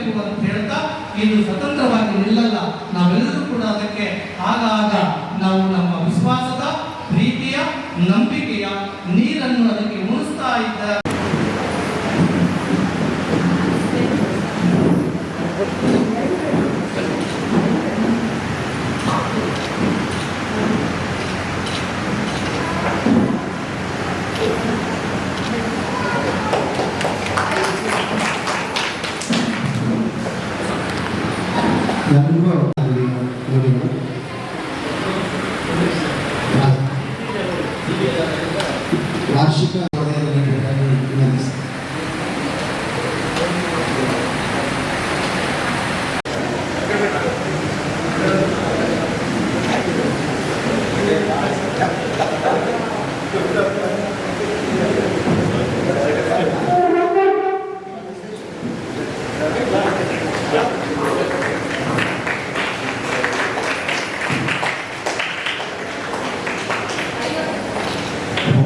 ಉಳಿಸಬೇಕು ಅಂತ ಹೇಳ್ತಾ ಇದು ಸ್ವತಂತ್ರವಾಗಿ ನಿಲ್ಲಲ್ಲ. ನಾವೆಲ್ಲರೂ ಕೂಡ ಅದಕ್ಕೆ ಆಗಾಗ ನಾವು ನಮ್ಮ ವಿಶ್ವಾಸದ, ಪ್ರೀತಿಯ, ನಂಬಿಕೆಯ ನೀರನ್ನು ಅದಕ್ಕೆ ಉಣಿಸ್ತಾ ಇದ್ದ ವಾರ್ಷಿಕ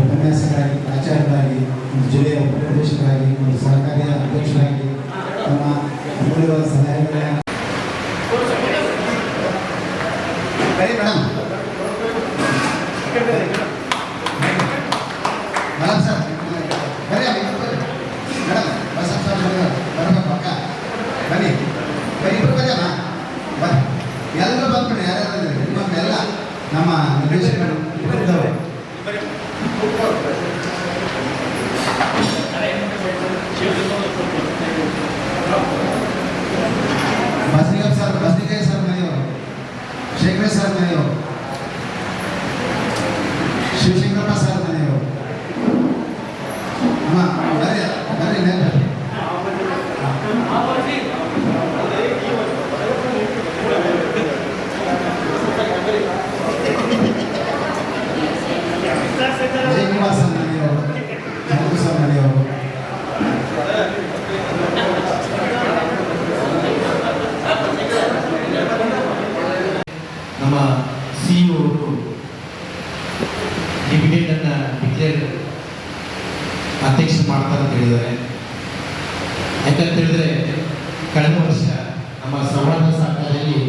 ಉಪನ್ಯಾಸಕರಾಗಿ, ಆಚಾರ್ಯರಾಗಿ, ಒಂದು ಜಿಲ್ಲೆಯ ಉಪನಿರ್ದೇಶಕರಾಗಿ, ಒಂದು ಸಹಕಾರಿಯ ಅಧ್ಯಕ್ಷರಾಗಿ ತಮ್ಮ ಅಮೂಲ್ಯವಾದ ಸಲಹೆಗಳನ್ನು ಮೇಡಮ್ ಸರ್ ಬರೀ ಮೇಡಮ್ ಬಸಪ್ಪ ಸರ್ ಬರಬೇಕು ಅಕ್ಕ ಬನ್ನಿ ಬರೀ ಇಬ್ಬರು ಬರಲ್ಲ ಬನ್ನಿ ಎಲ್ಲರೂ ಬಂದ್ಬಿಡಿ ಯಾರ್ಯಾರು ನಿಮ್ಮನ್ನೆಲ್ಲ ನಮ್ಮ ನಿರ್ದೇಶಕರು ಇರ್ತವೆ. ಬಸ್ನಿಕಾಯಿ ಸರ್ ಮನೆಯವರು, ಶೇಖರ ಸರ್ ಮನೆಯವರು, ಶಿವಶಂಕರಪ್ಪ ಸರ್ ಮನೆಯವರು. ಅಮ್ಮ ಬರ್ರಿ ಬರ್ರಿ ನೆನಪು ಜಯಕುಮಾರ್ ಸರ್ ಮನೆಯವರು, ಶಂಕು ಸರ್ ಮನೆಯವರು. ನಮ್ಮ ಸಿಇಒ ಡಿವಿಡೆಂಡನ್ನು ಡಿಕ್ಲೇರ್ ಅಧ್ಯಕ್ಷ ಮಾಡ್ತಾರೆ ಅಂತ ಹೇಳಿದ್ದಾರೆ. ಯಾಕಂತ ಹೇಳಿದ್ರೆ ಕಳೆದ ವರ್ಷ ನಮ್ಮ ಸೌಹಾರ್ದ ಸಹಕಾರಿಯಲ್ಲಿ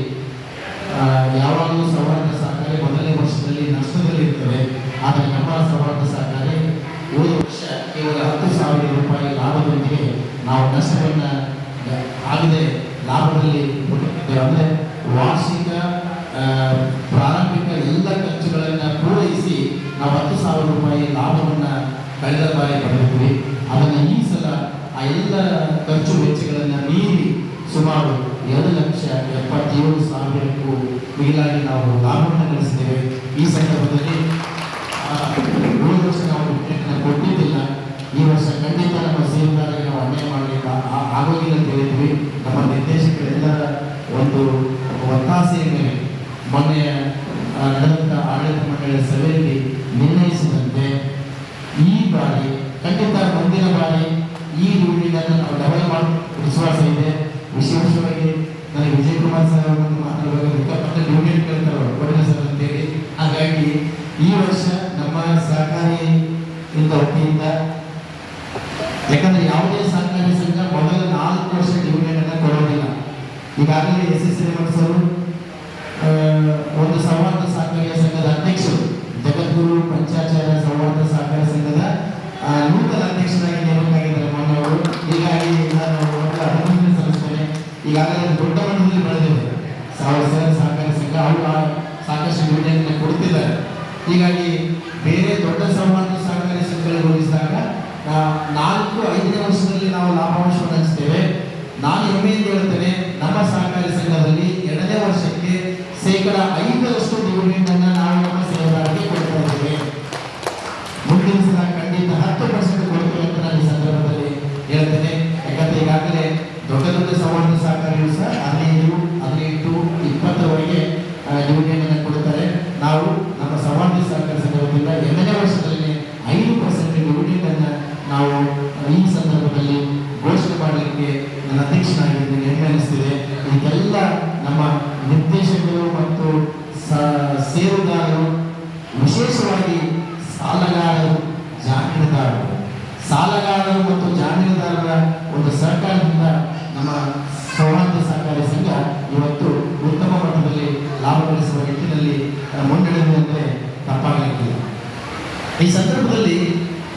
ಯಾವಾಗಲೂ ಸೌಹಾರ್ದ ಸಹಕಾರಿ ಮೊದಲನೇ ವರ್ಷದಲ್ಲಿ ನಷ್ಟದಲ್ಲಿ ಇರ್ತವೆ. ಆದರೆ ನಮ್ಮ ಸೌಹಾರ್ದ ಸಹಕಾರಿ ಹೋದ ವರ್ಷ ಕೇವಲ 10,000 ರೂಪಾಯಿ ಲಾಭದೊಂದಿಗೆ ನಾವು ನಷ್ಟವನ್ನು ಆಗದೆ ಲಾಭದಲ್ಲಿ ಕೊಟ್ಟಿದ್ದೇವೆ. ಅಂದರೆ ವಾರ್ಷಿಕ ಪ್ರಾರಂಭಿಕ ಎಲ್ಲ ಖರ್ಚುಗಳನ್ನು ಪೂರೈಸಿ ನಾವು 10,000 ರೂಪಾಯಿ ಲಾಭವನ್ನು ಕಳೆದ ಬಾರಿ ಪಡೆದಿದ್ವಿ. ಅದನ್ನು ಈ ಸಲ ಆ ಎಲ್ಲ ಖರ್ಚು ವೆಚ್ಚಗಳನ್ನು ಮೀರಿ ಸುಮಾರು 2,77,000ಕ್ಕೂ ಮಿಗಿಲಾಗಿ ನಾವು ಲಾಭವನ್ನು ಗಳಿಸಿದ್ದೇವೆ. ಈ ಸಂದರ್ಭದಲ್ಲಿ ಹೋದ ವರ್ಷ ನಾವು ರಿಟರ್ನ್ ಕೊಟ್ಟಿದ್ದಿಲ್ಲ. ಈ ವರ್ಷ ಖಂಡಿತ ನಮ್ಮ ಸೇವೆದಾರರಿಗೆ ನಾವು ಅನ್ಯಾಯ ಮಾಡಲಿಕ್ಕೆ ಆಗೋದಿಲ್ಲ ಅಂತ ಹೇಳಿದ್ವಿ. ನಮ್ಮ ನಿರ್ದೇಶಕರೆಲ್ಲರ ಒಂದು ಒತ್ತಾಸೆಯ ಮೇಲೆ ಮೊನ್ನೆ ನಡೆದಂಥ ಆಡಳಿತ ಮಂಡಳಿಯ ಸಭೆಯಲ್ಲಿ ನಿರ್ಣಯಿಸಿದಂತೆ ಈ ಬಾರಿ ಖಂಡಿತ ಮುಂದಿನ ಬಾರಿ ಈ ಡಿವಿಡೆಂಡನ್ನು ನಾವು ಡಬಲ್ ಮಾಡಿ ವಿಶ್ವಾಸ ಇದೆ. ವಿಶೇಷವಾಗಿ ನನಗೆ ವಿಜಯಕುಮಾರ್ ಸರ್ ಅವರನ್ನು ಮಾತಾಡುವಾಗ ಲೆಕ್ಕಪಟ್ಟ ಡಿವಿಡೆಂಡ್ ಕೇಳ್ತಾರೆ ಕೊಡಲಿ ಸರ್ ಅಂತೇಳಿ. ಹಾಗಾಗಿ ಈ ವರ್ಷ ನಮ್ಮ ಸಹಕಾರಿ ವತಿಯಿಂದ, ಯಾಕಂದರೆ ಯಾವುದೇ ಸಹಕಾರಿ ಸಂಘ ಮೊದಲ 4 ವರ್ಷ ಡಿವಿಡೆಂಡನ್ನು ಕೊಡೋದಿಲ್ಲ. ಈಗಾಗಲೇ SS ರೇವಣ್ಣ ಅವರು ಒಂದು ಸೌಹಾರ್ದ ಸಹಕಾರಿಯ ಸಂಘದ ಅಧ್ಯಕ್ಷರು, ಜಗದ್ಗುರು ಪಂಚಾಚಾರ್ಯ ಸೌಹಾರ್ದ ಸಹಕಾರಿ ಸಂಘದ ನೂತನ ಅಧ್ಯಕ್ಷರಾಗಿ ನೇಮಕಾಗಿದ್ದಾರೆ ಮಾನವರು. ಹೀಗಾಗಿ ನಾನು ಅಭಿನಂದನೆ ಸಲ್ಲಿಸ್ತೇನೆ. ಈಗಾಗಲೇ ದೊಡ್ಡ ಮಟ್ಟದಲ್ಲಿ ಬೆಳೆದಿದೆ ಸಹಕಾರಿ ಸಂಘ, ಅವರು ಸಾಕಷ್ಟು ಡಿವಿಡೆಂಡ್ ಕೊಡ್ತಿದ್ದಾರೆ. ಹೀಗಾಗಿ ಬೇರೆ ದೊಡ್ಡ ಸೌಹಾರ್ದ ಸಹಕಾರಿ ಸಂಘಗಳು ಹೋಲಿಸಿದಾಗ 4-5ನೇ ವರ್ಷದಲ್ಲಿ ನಾವು ಲಾಭಾಂಶವನ್ನು ಹಂಚ್ತೇವೆ. ನಾನು ಹೆಮ್ಮೆಯಿಂದ ಹೇಳ್ತೇನೆ, ನಮ್ಮ ಸಹಕಾರಿ ಸಂಘದಲ್ಲಿ 2ನೇ ವರ್ಷಕ್ಕೆ 5% ಡಿವಿಡೆಂಡನ್ನು ನಾವು ನಮ್ಮ ಸೇವೆದಾರರಿಗೆ ಕೊಡ್ತಾ ಇದ್ದೇವೆ. ಮುಂದಿನ ಸಲ ಖಂಡಿತ 10% ಕೊಡ್ತೇವೆ ಅಂತ ನಾನು ಈ ಸಂದರ್ಭದಲ್ಲಿ ಹೇಳ್ತೇನೆ. ಯಾಕಂದ್ರೆ ಈಗಾಗಲೇ ದೊಡ್ಡ ದೊಡ್ಡ ಸೌಹಾರ್ದ ಸಹಕಾರಿಗಳು ಸಹ 15, 18, 20ವರೆಗೆ ಡಿವಿಡೆಂಡನ್ನು ಕೊಡುತ್ತಾರೆ. ನಾವು ನಮ್ಮ ಸೌಹಾರ್ದ ಸಹಕಾರಿ ಸಂಘದಿಂದ 2ನೇ ವರ್ಷದಲ್ಲಿ 5% ಡಿವಿಡೆಂಡನ್ನು ನಾವು ಈ ಸಂದರ್ಭದಲ್ಲಿ ಘೋಷಣೆ ಮಾಡಲಿಕ್ಕೆ ನನ್ನ ಅಧ್ಯಕ್ಷನಾಗಿದ್ದೇನೆ, ಹೆಮ್ಮೆ ಅನಿಸ್ತಿದೆ. ಇದಕ್ಕೆಲ್ಲ ನಮ್ಮ ನಿರ್ದೇಶಕರು ಮತ್ತು ಸೇವೆದಾರರು, ವಿಶೇಷವಾಗಿ ಸಾಲಗಾರರು, ಜಾಮೀನುದಾರರು ಮತ್ತು ಜಾಮೀನುದಾರರ ಒಂದು ಸಹಕಾರದಿಂದ ನಮ್ಮ ಈ ಸಂದರ್ಭದಲ್ಲಿ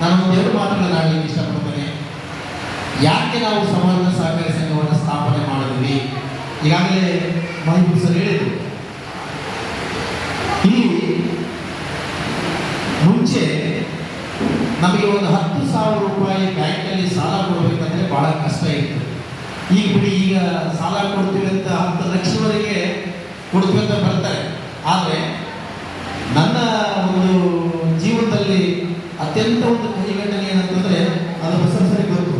ನಾನು ಒಂದೆರಡು ಮಾತುಗಳನ್ನು ಆಡಲಿಕ್ಕೆ ಇಷ್ಟಪಡ್ತೇನೆ. ಯಾಕೆ ನಾವು ಸಮಾಜ ಸಹಕಾರಿ ಸಂಘವನ್ನು ಸ್ಥಾಪನೆ ಮಾಡಿದ್ವಿ? ಈಗಾಗಲೇ ಮಹಬೂಬ್ ಸರ್ ಹೇಳಿದರು, ಇಲ್ಲಿ ಮುಂಚೆ ನಮಗೆ ಒಂದು 10,000 ರೂಪಾಯಿ ಬ್ಯಾಂಕಲ್ಲಿ ಸಾಲ ಕೊಡಬೇಕಂದ್ರೆ ಬಹಳ ಕಷ್ಟ ಇತ್ತು. ಈಗ ಬಿಡಿ, ಈಗ ಸಾಲ ಕೊಡ್ತೀವಿ ಅಂತ 10 ಲಕ್ಷವರೆಗೆ ಕೊಡ್ತೀವಿ ಅಂತ ಬರ್ತಾರೆ. ಆದರೆ ನನ್ನ ಒಂದು ಜೀವನದಲ್ಲಿ ಅತ್ಯಂತ ಒಂದು ಕಹಿ ಘಟನೆ ಏನಂತಂದ್ರೆ, ಅದು ಹೊಸ ಗೊತ್ತು.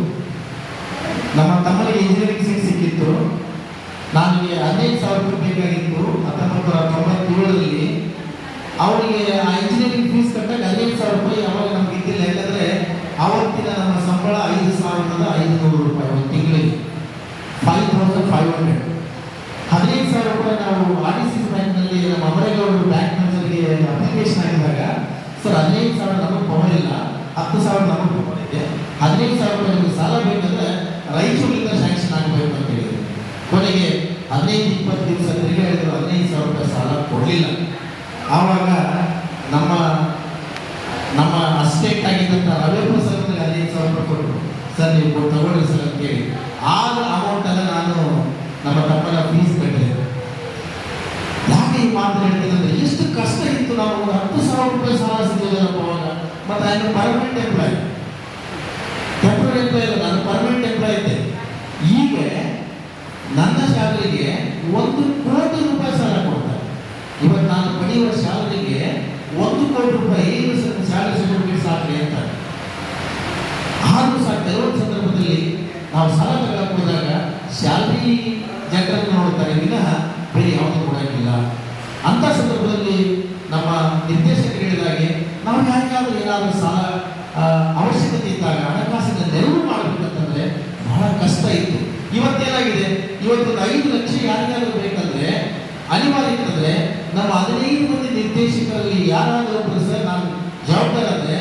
ನಮ್ಮ ತಮ್ಮನಿಗೆ ಇಂಜಿನಿಯರಿಂಗ್ ಸೀಟ್ ಸಿಕ್ಕಿತ್ತು. ನನಗೆ 15,000 ರೂಪಾಯಿ ಬೇಕಾಗಿತ್ತು 1997ರಲ್ಲಿ. ಅವರಿಗೆ ಆ ಇಂಜಿನಿಯರಿಂಗ್ ಫೀಸ್ ಕಟ್ಟಕ್ಕೆ 15,000 ರೂಪಾಯಿ ಅವಾಗ ನಮ್ಗೆ ಇದ್ದಿಲ್ಲ. ಯಾಕಂದ್ರೆ ಆವತ್ತಿನ ನಮ್ಮ ಸಂಬಳ 5,500 ರೂಪಾಯಿ ಒಂದು ತಿಂಗಳಿಗೆ, 5,500. 15,000 ರೂಪಾಯಿ ನಾವು RDCC ಬ್ಯಾಂಕ್ನಲ್ಲಿ ನಮ್ಮ ಅಮರೇಗೌಡರು ಬ್ಯಾಂಕ್ ಮ್ಯಾನೇಜರ್ಗೆ ಅಪ್ಲಿಕೇಶನ್ ಹಾಕಿದಾಗ, ಸರ್ 15,000 ನಮಗೆ ಪವರ್ ಇಲ್ಲ, 10,000 ನಮಗೆ ಪವರ್ ಇದೆ, 15,000 ರೂಪಾಯಿ ನಮಗೆ ಸಾಲ ಬೇಕಂದ್ರೆ ರಾಯಚೂರಿನಿಂದ ಸ್ಯಾಂಕ್ಷನ್ ಆಗಬೇಕು ಅಂತ ಹೇಳಿದ್ರು. ಕೊನೆಗೆ 15-20 ದಿವಸ ತಿರುಗಾಡಿದ್ರು, 15,000 ರೂಪಾಯಿ ಸಾಲ ಕೊಡಲಿಲ್ಲ. ಆವಾಗ ನಮ್ಮ ಅಸ್ಟೇಟ್ ಆಗಿದ್ದಂಥ ರವಿ ಪ್ರಸಾದ್ 15,000 ರೂಪಾಯಿ ಕೊಟ್ಟರು. ಸರ್ ನೀವು ತಗೊಳ್ಳಿ ಸರ್ ಅಂತ ಹೇಳಿ ಆದ ಅಮೌಂಟನ್ನು ನಾನು ನಮ್ಮ ತಮ್ಮನ ಫೀಸ್ ಕಟ್ಟಿದೆ. ಯಾಕೆ ಈ ಮಾತು ಹೇಳ್ತೀನಿ ಅಂದರೆ, ಎಷ್ಟು ಕಷ್ಟ ಇತ್ತು. ನಾವು 10,000 ರೂಪಾಯಿ ಸಾಲ ಸಿಗಲಿಲ್ಲಪ್ಪ ಅವಾಗ. ಮತ್ತು ನಾನು ಪರ್ಮನೆಂಟ್ ಎಂಪ್ಲಾಯ್, ಟೆಂಪ್ರರಿ ಎಂಪ್ಲಾಯ್ ಇಲ್ಲ, ನಾನು ಪರ್ಮನೆಂಟ್ ಎಂಪ್ಲಾಯ್ ಇದ್ದೆ. ಈಗ ನನ್ನ ಶಾಲೆಗೆ 1 ಕೋಟಿ ರೂಪಾಯಿ ಸಾಲ ಕೊಡ್ತಾರೆ. ಇವತ್ತು ನಾನು ಪಡೆಯುವ ಶಾಲೆಗೆ 1 ಕೋಟಿ ರೂಪಾಯಿ ಶಾಲೆ ಸರ್ಟಿಫಿಕೇಟ್ ಸಾಕ್ರಿ ಅಂತ. ಆದರೂ ಸಹ ಕೆಲವೊಂದು ಸಂದರ್ಭದಲ್ಲಿ ನಾವು ಸಾಲ ತಗೊಳ್ಳಕ್ಕೆ ಹೋದಾಗ ಶಾಲರಿ ಜನರನ್ನು ನೋಡ್ತಾರೆ, ವಿನಃ ಬೇರೆ ಯಾವುದು ಕೊಡೋಕ್ಕಿಲ್ಲ. ಅಂಥ ಸಂದರ್ಭದಲ್ಲಿ ನಮ್ಮ ನಿರ್ದೇಶಕರು ಹೇಳಿದಾಗೆ ನಾವು ಯಾರಿಗಾದ್ರೂ ಏನಾದರೂ ಸಾಲ ಅವಶ್ಯಕತೆ ಇದ್ದಾಗ ಹಣಕಾಸಿನ ನೆರವು ಮಾಡಬೇಕಂತಂದ್ರೆ ಬಹಳ ಕಷ್ಟ ಇತ್ತು. ಇವತ್ತೇನಾಗಿದೆ, ಇವತ್ತು 5 ಲಕ್ಷ ಯಾರಿಗಾದ್ರೂ ಬೇಕಂದ್ರೆ ಅನಿವಾರ್ಯ ಇರ್ತದೆ. ನಮ್ಮ 15 ಮಂದಿ ನಿರ್ದೇಶಕರಲ್ಲಿ ಯಾರಾದರೂ ಒಬ್ಬರು ಸರ್ ನಾನು ಜವಾಬ್ದಾರ ಅಂದರೆ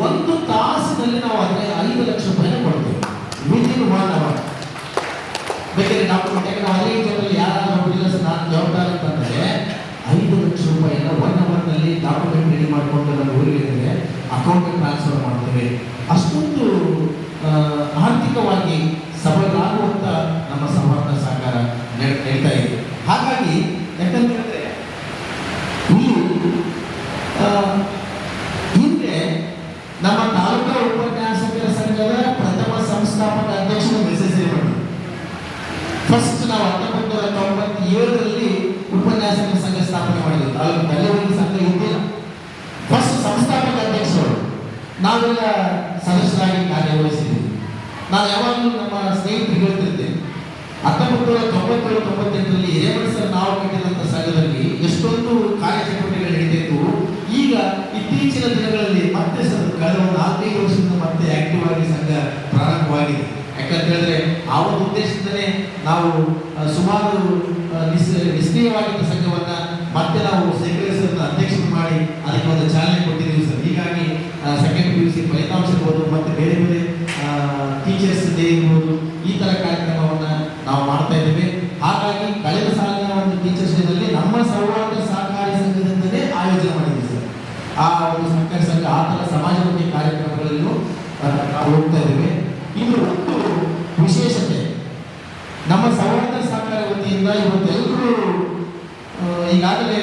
1 ತಾಸಿನಲ್ಲಿ ನಾವು 5 ಲಕ್ಷ ರೂಪಾಯಿನ ಕೊಡ್ತೇವೆ ವಿದಿನ್ 1 ಅವರ್. ಬೇಕಾದ್ರೆ ಡಾಕ್ಯುಮೆಂಟ್, ಯಾಕಂದ್ರೆ 15 ಜನರಲ್ಲಿ ಯಾರಾದರೂ ಒಬ್ಬರಿಲ್ಲ ಸರ್ ನಾನು ಜವಾಬ್ದಾರ ಅಂತಂದರೆ 5 ಲಕ್ಷ ರೂಪಾಯಿನ 1 ಅವರ್ನಲ್ಲಿ ಡಾಕ್ಯುಮೆಂಟ್ ರೆಡಿ ಮಾಡಿಕೊಂಡು ನಮ್ಮ ಊರಿಗೆ ಅಕೌಂಟಿಗೆ ಟ್ರಾನ್ಸ್ಫರ್ ಮಾಡ್ತೇವೆ. ಅಷ್ಟೊಂದು ಆರ್ಥಿಕವಾಗಿ ಸಬಲರಾಗುವಂಥ ನಮ್ಮ ಸೌಹಾರ್ದ ಸಹಕಾರ ನಡೀತಾ ಇದೆ. ಹಾಗಾಗಿ ಯಾಕಂತಂದರೆ ಇಲ್ಲಿ ಹಿಂದೆ ನಮ್ಮ ತಾಲೂಕಾ ಉಪನ್ಯಾಸಕರ ಸಂಘದ ಪ್ರಥಮ ಸಂಸ್ಥಾಪಕ ಅಧ್ಯಕ್ಷರು ಮೆಸೇಜ್ ಮಾಡಿದ್ರು. ಫಸ್ಟ್ ನಾವು 1997ರಲ್ಲಿ ಉಪನ್ಯಾಸಕರ ಸಂಘ ಸ್ಥಾಪನೆ ಮಾಡಿದ್ವಿ. ತಾಲೂಕು ಸಂಘ ಇದ್ದಿಲ್ಲ. ಫಸ್ಟ್ ಸಂಸ್ಥಾಪಕ ಅಧ್ಯಕ್ಷರು ನಾವೆಲ್ಲ ಸದಸ್ಯರಾಗಿ ಕಾರ್ಯನಿರ್ವಹಿಸಿದ್ವಿ. ನಾನು ಯಾವಾಗಲೂ ನಮ್ಮ ಸ್ನೇಹಿತರಿಗೆ ಹೇಳ್ತಿರ್ತೇನೆ, 1997-98ರಲ್ಲಿ ಹಿರೇಮಠ ಸರ್ ನಾವು ಕಟ್ಟಿದಂಥ ಸಂಘದಲ್ಲಿ ಎಷ್ಟೊಂದು ಕಾರ್ಯಚಟುವಟಿಕೆಗಳು ನಡೀತಿತ್ತು. ಈಗ ಇತ್ತೀಚಿನ ದಿನಗಳಲ್ಲಿ ಮತ್ತೆ ಸರ್ ಕಳೆದ 4-5 ವರ್ಷದಿಂದ ಮತ್ತೆ ಆಕ್ಟಿವ್ ಆಗಿ ಸಂಘ ಪ್ರಾರಂಭವಾಗಿದೆ. ಯಾಕಂತ ಹೇಳಿದ್ರೆ ಆ ಒಂದು ಉದ್ದೇಶದಿಂದಲೇ ನಾವು ಸುಮಾರು ನಿಷ್ಕ್ರಿಯವಾಗಿದ್ದ ಸಂಘವನ್ನು ಮತ್ತೆ ನಾವು ಸೆಕ್ರೆಟರಿ ಅಧ್ಯಕ್ಷರು ಮಾಡಿ ಅದಕ್ಕೆ ಒಂದು ಚಾಲನೆ ಕೊಟ್ಟಿದ್ದೀವಿ ಸರ್. ಹೀಗಾಗಿ ಸೆಕೆಂಡ್ PUC ಫಲಿತಾಂಶ ಇರ್ಬೋದು, ಮತ್ತು ಬೇರೆ ಬೇರೆ ಟೀಚರ್ಸ್ ಡೇ ಇರ್ಬೋದು, ಈ ಥರ ಕಾರ್ಯಕ್ರಮವನ್ನು ನಾವು ಮಾಡ್ತಾ ಇದ್ದೇವೆ. ಹಾಗಾಗಿ ಕಳೆದ ಸಾಲಿನ ಒಂದು ಟೀಚರ್ಸ್ ಡೇನಲ್ಲಿ ನಮ್ಮ ಸೌಹಾರ್ದ ಸಹಕಾರಿ ಸಂಘದಿಂದಲೇ ಆಯೋಜನೆ ಮಾಡಿದ್ದೀವಿ ಸರ್. ಆ ಒಂದು ಸಹಕಾರಿ ಸಂಘ ಆ ಥರ ಸಮಾಜಮುಖಿ ಕಾರ್ಯಕ್ರಮಗಳಲ್ಲೂ ಹೋಗ್ತಾ ಇದ್ದೇವೆ. ಇದು ಒಂದು ವಿಶೇಷತೆ. ನಮ್ಮ ಸೌಹಾರ್ದ ಸಹಕಾರ ವತಿಯಿಂದ ಇವತ್ತೆಲ್ಲರೂ ಈಗಾಗಲೇ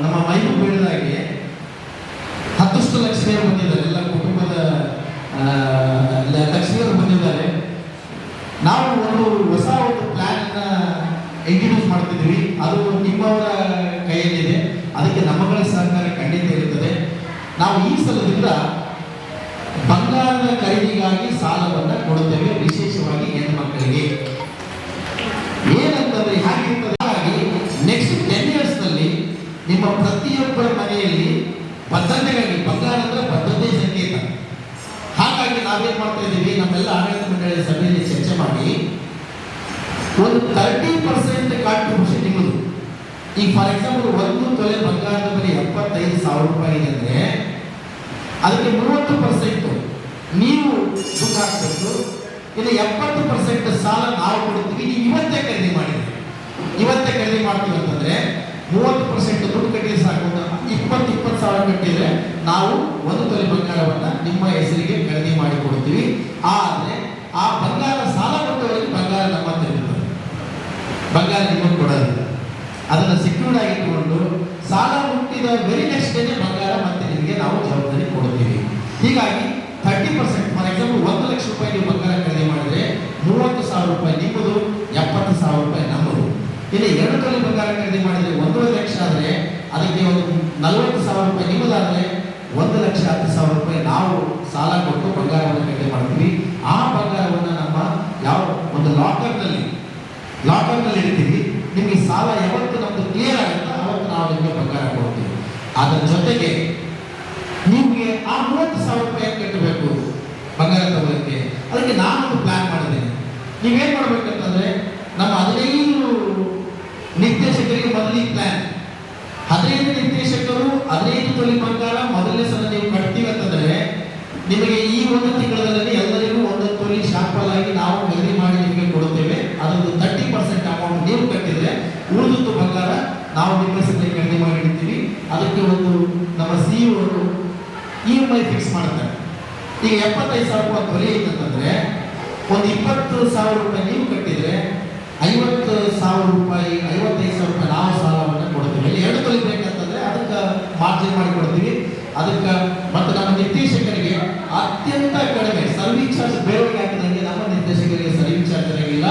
ನಮ್ಮ ಮೈಬೂಬ್ ಹೇಳಿದಾಗೆ 10 ಲಕ್ಷ್ಮಿಯರು ಬಂದಿದ್ದಾರೆ, ಎಲ್ಲ ಕುಟುಂಬದ ಲಕ್ಷ್ಮಿಯರು ಬಂದಿದ್ದಾರೆ. ನಾವು ಒಂದು ಹೊಸ ಒಂದು ಪ್ಲಾನ್ ಇಂಟ್ರೊಡ್ಯೂಸ್ ಮಾಡ್ತಿದ್ದೀವಿ. ಅದು ನಿಮ್ಮವರ ಕೈಯಲ್ಲಿದೆ. ಅದಕ್ಕೆ ನಮ್ಮಗಳ ಸಹಕಾರ ಖಂಡಿತ ಇರುತ್ತದೆ. ನಾವು ಈ ಸಲದಿಂದ ಬಂಗಾರದ ಖರೀದಿಗಾಗಿ ಸಾಲವನ್ನು ಕೊಡುತ್ತೇವೆ, ವಿಶೇಷವಾಗಿ ಹೆಣ್ಣು ಮಕ್ಕಳಿಗೆ. ಏನಂತಂದ್ರೆ ಹಾಗಿರ್ತದೆ. ಹಾಗಾಗಿ ನೆಕ್ಸ್ಟ್ 10 ಇಯರ್ಸ್ನಲ್ಲಿ ನಿಮ್ಮ ಪ್ರತಿಯೊಬ್ಬರ ಮನೆಯಲ್ಲಿ ಭದ್ರತೆಗಾಗಿ, ಬಂಗಾರ ಅಂದ್ರೆ ಭದ್ರತೆ ಸಂಕೇತ. ಹಾಗಾಗಿ ನಾವೇನ್ ಮಾಡ್ತಾ ಇದ್ದೀವಿ, ನಮ್ಮೆಲ್ಲ ಆಡಳಿತ ಮಂಡಳಿಯ ಸಭೆಯಲ್ಲಿ ಚರ್ಚೆ ಮಾಡಿ ಒಂದು 30% ಕಾಂಟ್ರಿಬ್ಯೂಷನ್ ನಿಮ್ಮದು. ಈಗ ಫಾರ್ ಎಕ್ಸಾಂಪಲ್ 1 ತೊಲೆ ಬಂಗಾರದ ಬೆಲೆ 75,000 ರೂಪಾಯಿ ಇದೆ ಅಂದರೆ ಅದಕ್ಕೆ 30% ನೀವು ದುಡ್ಡು ಹಾಕಬೇಕು. ಇನ್ನು 70% ಸಾಲ ನಾವು ಕೊಡ್ತೀವಿ. ನೀವು ಇವತ್ತೇ ಖರೀದಿ ಮಾಡ್ತೀವಿ ಅಂತಂದ್ರೆ 30% ದುಡ್ಡು ಕಟ್ಟಿದ್ರೆ ಸಾಕು, 20,000 ಕಟ್ಟಿದ್ರೆ ನಾವು 1 ತೊಲೆ ಬಂಗಾರವನ್ನ ನಿಮ್ಮ ಹೆಸರಿಗೆ ಖರೀದಿ ಮಾಡಿ ಕೊಡ್ತೀವಿ. ಆದ್ರೆ ಆ ಬಂಗಾರ ಸಾಲ ಕೊಟ್ಟವರಿಗೆ ಬಂಗಾರ ನಮ್ಮ ಹತ್ರ ಇರ್ತದೆ, ಬಂಗಾರ ನಿಮಗೆ ಕೊಡೋದಿಲ್ಲ. ಅದನ್ನ ಸೆಕ್ಯೂರ್ಡ್ ಆಗಿ ಇಟ್ಟುಕೊಂಡು ಸಾಲ ಮುಟ್ಟಿದ ವೆರಿ ನೆಕ್ಸ್ಟ್ ಡೇನೆ ಬಂಗಾರ ಮತ್ತೆ ನಿಮಗೆ ನಾವು ಜವಾಬ್ದಾರಿ ಕೊಡ್ತೀವಿ. ಹೀಗಾಗಿ 30%, ಫಾರ್ ಎಕ್ಸಾಂಪಲ್ 1 ಲಕ್ಷ ರೂಪಾಯಿ ನೀವು ಬಂಗಾರ ಖರೀದಿ ಮಾಡಿದ್ರೆ 30,000 ರೂಪಾಯಿ ನಿಮ್ಮದು, 70,000 ರೂಪಾಯಿ ನಮ್ಮದು. ಇಲ್ಲಿ 2 ತೊಲೆ ಬಂಗಾರ ಖರೀದಿ ಮಾಡಿದ್ರೆ 1.5 ಲಕ್ಷ ಆದ್ರೆ ಅದಕ್ಕೆ ಒಂದು 40,000 ರೂಪಾಯಿ ನಿಮ್ಮದಾದ್ರೆ 1,10,000 ರೂಪಾಯಿ ನಾವು ಸಾಲ ಕೊಟ್ಟು ಬಂಗಾರವನ್ನು ಖರೀದಿ ಮಾಡ್ತೀವಿ. ಆ ಬಂಗಾರವನ್ನು ನಮ್ಮ ಯಾವ ಒಂದು ಲಾಕರ್ನಲ್ಲಿ ಇಡ್ತೀವಿ. ನಿಮಗೆ ಸಾಲ ಯಾವತ್ತು ನಮ್ದು ಕ್ಲಿಯರ್ ಆಗುತ್ತೋ ಅವತ್ತು ನಾವು ನಿಮಗೆ ಬಂಗಾರ ಕೊಡ್ತೀವಿ. ಅದರ ಜೊತೆಗೆ ನಿಮಗೆ ಆ 30,000 ರೂಪಾಯಿ ಕಟ್ಟಬೇಕು ಬಂಗಾರ ತಗೊಳ್ಳಕ್ಕೆ. ಅದಕ್ಕೆ ನಾನೊಂದು ಪ್ಲಾನ್ ಮಾಡಿದ್ದೇನೆ. ನೀವೇನ್ ಮಾಡ್ಬೇಕಂತಂದ್ರೆ ನಮ್ಮ 15 ನಿರ್ದೇಶಕರಿಗೆ ಮೊದಲಿಗೆ ಪ್ಲಾನ್, 15 ನಿರ್ದೇಶಕರು 15 ತೊಲೆ ಬಂಗಾರ ಮೊದಲನೇ ಸಲ ನೀವು ಕಟ್ತೀವಿ ಅಂತಂದ್ರೆ ನಿಮಗೆ ಈ 1 ತಿಂಗಳಲ್ಲಿ ಎಲ್ಲರಿಗೂ 1 ತೊಲೆ ಶಾಂಪಲ್ ಆಗಿ ನಾವು ಖರೀದಿ ಮಾಡಿ ನಿಮಗೆ ಕೊಡುತ್ತೇವೆ. ಅದೊಂದು 30% ಅಮೌಂಟ್ ನೀವು ಕಟ್ಟಿದ್ರೆ ಉಳಿದದ್ದು ಬಂಗಾರ ನಾವು ನಿಮ್ಮ ಹೆಸರಲ್ಲಿ ಖರೀದಿ ಮಾಡಿ ಇಡ್ತೀವಿ. ಅದಕ್ಕೆ ಒಂದು ನಮ್ಮ CEO ಅವರು EMI ಫಿಕ್ಸ್ ಮಾಡ್ತಾರೆ. ಈಗ 75,000 ರೂಪಾಯಿ ತೊಲೆ ಐತಂತಂದ್ರೆ ಒಂದು 20,000 ರೂಪಾಯಿ ನೀವು ಕಟ್ಟಿದ್ರೆ 50,000 ರೂಪಾಯಿ 55,000 ರೂಪಾಯಿ ನಾವು ಸಾಲವನ್ನು ಕೊಡ್ತೀವಿ. 2 ತೊಲೆ ಬೇಕಂತಂದ್ರೆ ಅದಕ್ಕೆ ಮಾರ್ಜಿನ್ ಮಾಡಿ ಕೊಡ್ತೀವಿ. ಅದಕ್ಕೆ ಮತ್ತು ನಮ್ಮ ನಿರ್ದೇಶಕರಿಗೆ ಅತ್ಯಂತ ಕಡಿಮೆ ಸರ್ವಿಸ್ ಚಾರ್ಜ್ ಬೇರೆಯವರಿಗೆ ಹಾಕಿದಂಗೆ ನಮ್ಮ ನಿರ್ದೇಶಕರಿಗೆ ಸರ್ವಿಸ್ ಚಾರ್ಜ್ ಇರಲಿಲ್ಲ.